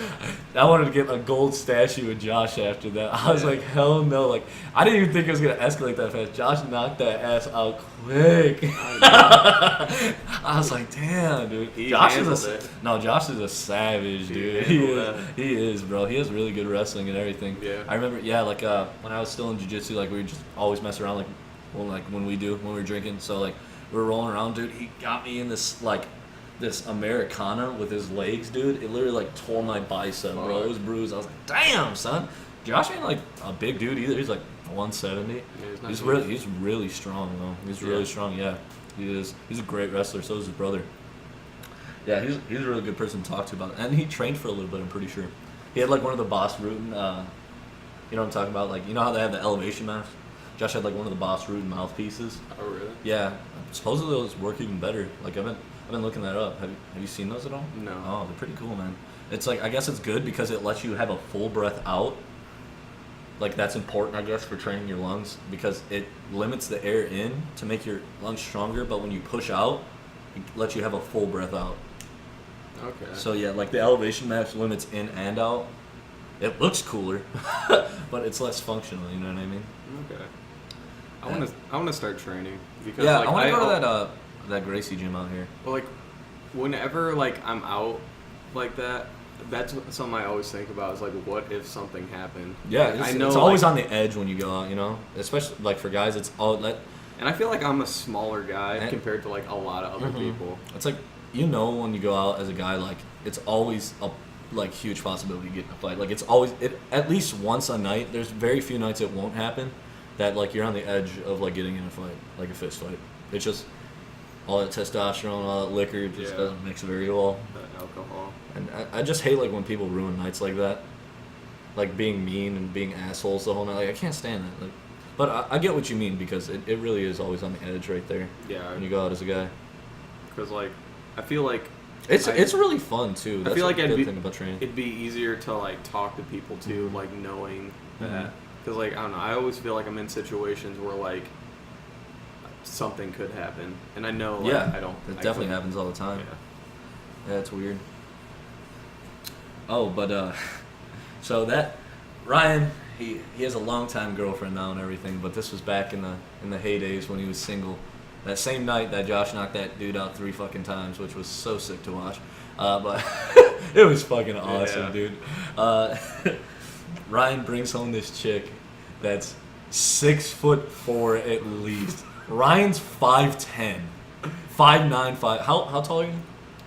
Speaker 1: I wanted to get a gold statue of Josh after that. I was like, hell no. Like, I didn't even think it was going to escalate that fast. Josh knocked that ass out quick. I was like, damn, dude. Josh is a savage, dude. He is, bro. He has really good wrestling and everything.
Speaker 2: Yeah.
Speaker 1: I remember, when I was still in jiu-jitsu, like, we would just always mess around, when we were drinking. So, like, we were rolling around, dude. He got me in this Americana with his legs, dude. It literally, like, tore my bicep, bro. It was bruised. I was like, damn, son. Josh ain't, like, a big dude either. He's, like, 170.
Speaker 2: Yeah,
Speaker 1: he's really strong, though. He's really strong, yeah. He is. He's a great wrestler. So is his brother. Yeah, he's a really good person to talk to about it. And he trained for a little bit, I'm pretty sure. He had, like, one of the Boss Rutan, you know what I'm talking about? Like, you know how they have the elevation masks? Josh had like one of the Boss Rutan mouthpieces.
Speaker 2: Oh really?
Speaker 1: Yeah, supposedly those work even better. Like I've been looking that up. Have you seen those at all?
Speaker 2: No.
Speaker 1: Oh, they're pretty cool, man. It's like I guess it's good because it lets you have a full breath out. Like that's important, I guess, for training your lungs because it limits the air in to make your lungs stronger. But when you push out, it lets you have a full breath out.
Speaker 2: Okay.
Speaker 1: So yeah, like the elevation mask limits in and out. It looks cooler, but it's less functional. You know what I mean?
Speaker 2: Okay. I want to start training because
Speaker 1: yeah,
Speaker 2: like,
Speaker 1: I want to go to that Gracie gym out here.
Speaker 2: Well, like whenever like I'm out like that, that's something I always think about is like, what if something happened?
Speaker 1: Yeah,
Speaker 2: like,
Speaker 1: it's,
Speaker 2: I know
Speaker 1: it's always
Speaker 2: like,
Speaker 1: on the edge when you go out, you know. Especially like for guys, it's all that.
Speaker 2: And I feel like I'm a smaller guy compared to like a lot of other people.
Speaker 1: It's like when you go out as a guy, like it's always a like huge possibility to get in a fight. Like it's always at least once a night. There's very few nights it won't happen. That like you're on the edge of like getting in a fight, like a fist fight. It's just all that testosterone, all that liquor just doesn't mix very well.
Speaker 2: That alcohol.
Speaker 1: And I just hate like when people ruin nights like that, like being mean and being assholes the whole night. Like I can't stand that. Like, but I get what you mean because it really is always on the edge right there.
Speaker 2: Yeah.
Speaker 1: When you go out as a guy.
Speaker 2: Because like I feel like
Speaker 1: it's really fun too. That's
Speaker 2: I feel like
Speaker 1: a good thing about training.
Speaker 2: It'd be easier to like talk to people too, like knowing that. Because like I don't know, I always feel like I'm in situations where like something could happen, and I know like, I don't.
Speaker 1: It definitely happens all the time. Yeah, it's weird. Oh, but so that Ryan, he has a longtime girlfriend now and everything, but this was back in the heydays when he was single. That same night that Josh knocked that dude out 3 fucking times, which was so sick to watch. But it was fucking awesome, dude. Ryan brings home this chick that's 6'4" at least. Ryan's 5'10", 5'9", 5. How tall are you?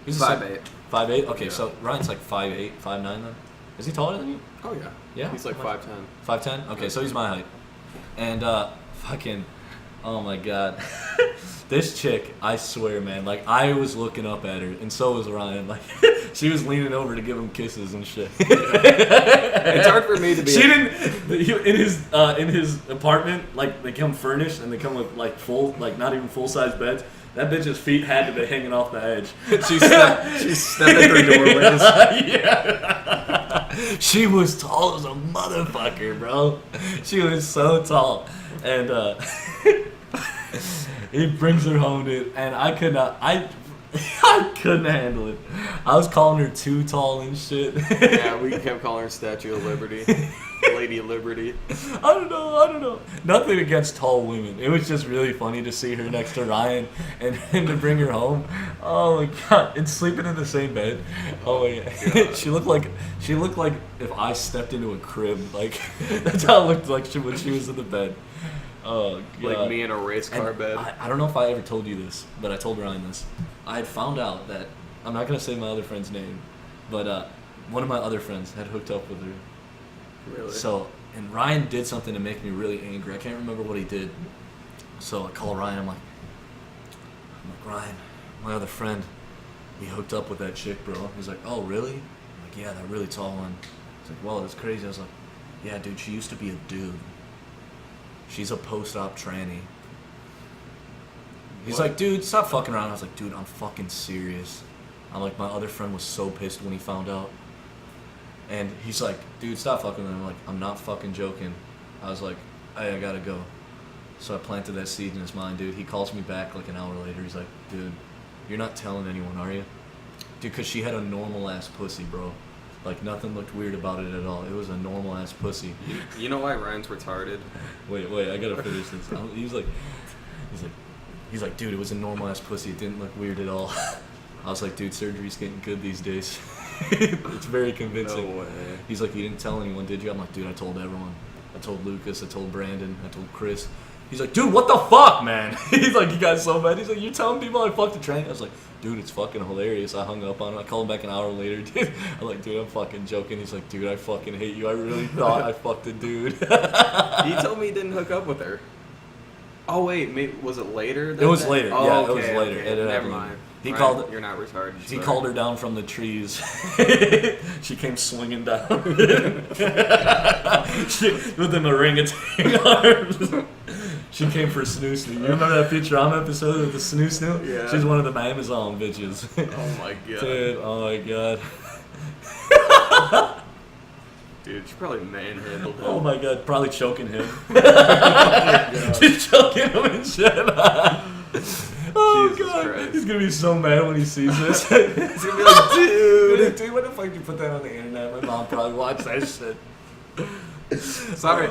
Speaker 2: He's 5'8".
Speaker 1: 5'8". Okay, so Ryan's like 5'8", 5'9" then. Is he taller than you?
Speaker 2: Oh yeah.
Speaker 1: Yeah.
Speaker 2: He's like 5'10".
Speaker 1: 5'10"? Okay, so he's my height. And fucking, oh my god. This chick, I swear, man, like I was looking up at her, and so was Ryan. Like she was leaning over to give him kisses and shit.
Speaker 2: It's hard for me to be.
Speaker 1: She didn't in his apartment. Like they come furnished and they come with like full, like not even full size beds. That bitch's feet had to be hanging off the edge.
Speaker 2: She stepped in through doorways.
Speaker 1: Yeah. She was tall as a motherfucker, bro. She was so tall, and He brings her home, dude, and I could not. I couldn't handle it. I was calling her too tall and shit.
Speaker 2: Yeah, we kept calling her Statue of Liberty, Lady of Liberty.
Speaker 1: I don't know. Nothing against tall women. It was just really funny to see her next to Ryan and him to bring her home. Oh my god, and sleeping in the same bed. Oh my god. She looked like if I stepped into a crib. Like that's how it looked like when she was in the bed. Oh god.
Speaker 2: Like me in a race car
Speaker 1: And
Speaker 2: bed.
Speaker 1: I don't know if I ever told you this, but I told Ryan this. I had found out that I'm not gonna say my other friend's name, but one of my other friends had hooked up with her.
Speaker 2: Really?
Speaker 1: So, and Ryan did something to make me really angry. I can't remember what he did. So I call Ryan. I'm like, Ryan, my other friend, he hooked up with that chick, bro. He's like, oh, really? I'm like, yeah, that really tall one. He's like, well, that's crazy. I was like, yeah, dude, she used to be a dude. She's a post-op tranny. He's
Speaker 2: What?
Speaker 1: like, dude, stop fucking around. I was like, dude, I'm fucking serious. I'm like, my other friend was so pissed when he found out. And he's like, dude, stop fucking with me. I'm like, I'm not fucking joking. I was like, hey, I gotta go. So I planted that seed in his mind, dude. He calls me back like an hour later. He's like, dude, you're not telling anyone, are you? Dude, because she had a normal-ass pussy, bro. Like, nothing looked weird about it at all. It was a normal-ass pussy.
Speaker 2: You know why Ryan's retarded?
Speaker 1: Wait, I gotta finish this. He's like, dude, it was a normal-ass pussy. It didn't look weird at all. I was like, dude, surgery's getting good these days. It's very convincing.
Speaker 2: No way.
Speaker 1: He's like, you didn't tell anyone, did you? I'm like, dude, I told everyone. I told Lucas, I told Brandon, I told Chris. He's like, dude, what the fuck, man? He's like, you got so mad. He's like, you're telling people I fucked a tranny? I was like, dude, it's fucking hilarious. I hung up on him. I called him back an hour later, dude. I'm like, dude, I'm fucking joking. He's like, dude, I fucking hate you. I really thought I fucked a dude.
Speaker 2: He told me he didn't hook up with her. Oh wait, was it later?
Speaker 1: It was later.
Speaker 2: Oh,
Speaker 1: yeah,
Speaker 2: okay,
Speaker 1: it was later.
Speaker 2: okay.
Speaker 1: It had
Speaker 2: Never
Speaker 1: happened
Speaker 2: mind.
Speaker 1: later. He
Speaker 2: Ryan,
Speaker 1: called.
Speaker 2: You're not retarded.
Speaker 1: He
Speaker 2: sorry.
Speaker 1: called her down from the trees. She came swinging down with an orangutan arms. She came for Snoo Snoo. You remember that Futurama episode with the Snoo Snoo?
Speaker 2: Yeah.
Speaker 1: She's one of the Amazon bitches.
Speaker 2: Oh my god.
Speaker 1: Dude, oh my god.
Speaker 2: Dude, she probably manhandled him.
Speaker 1: Oh my god, probably choking him. She's choking him and shit. Oh
Speaker 2: Jesus
Speaker 1: god,
Speaker 2: Christ.
Speaker 1: he's gonna be so mad when he sees this.
Speaker 2: He's gonna be like, dude.
Speaker 1: What the fuck did you put that on the internet? My mom probably watched that shit.
Speaker 2: Sorry.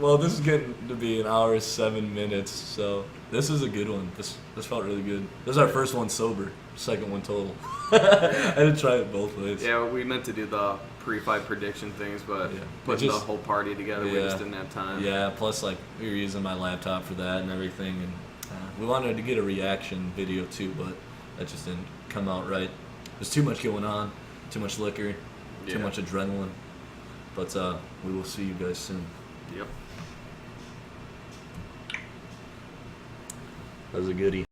Speaker 1: Well, this is getting to be an hour and 7 minutes, so this is a good one. This felt really good. This is our first one sober, second one total. I had to try it both ways.
Speaker 2: Yeah, we meant to do the pre-fight prediction things, but
Speaker 1: Yeah.
Speaker 2: putting
Speaker 1: It just-
Speaker 2: the whole party together, we
Speaker 1: Yeah.
Speaker 2: just didn't have time.
Speaker 1: Yeah, plus like we were using my laptop for that and everything, and we wanted to get a reaction video too, but that just didn't come out right. There's too much going on, too much liquor, too
Speaker 2: Yeah.
Speaker 1: much adrenaline. But we will see you guys soon.
Speaker 2: Yep.
Speaker 1: That was a goodie.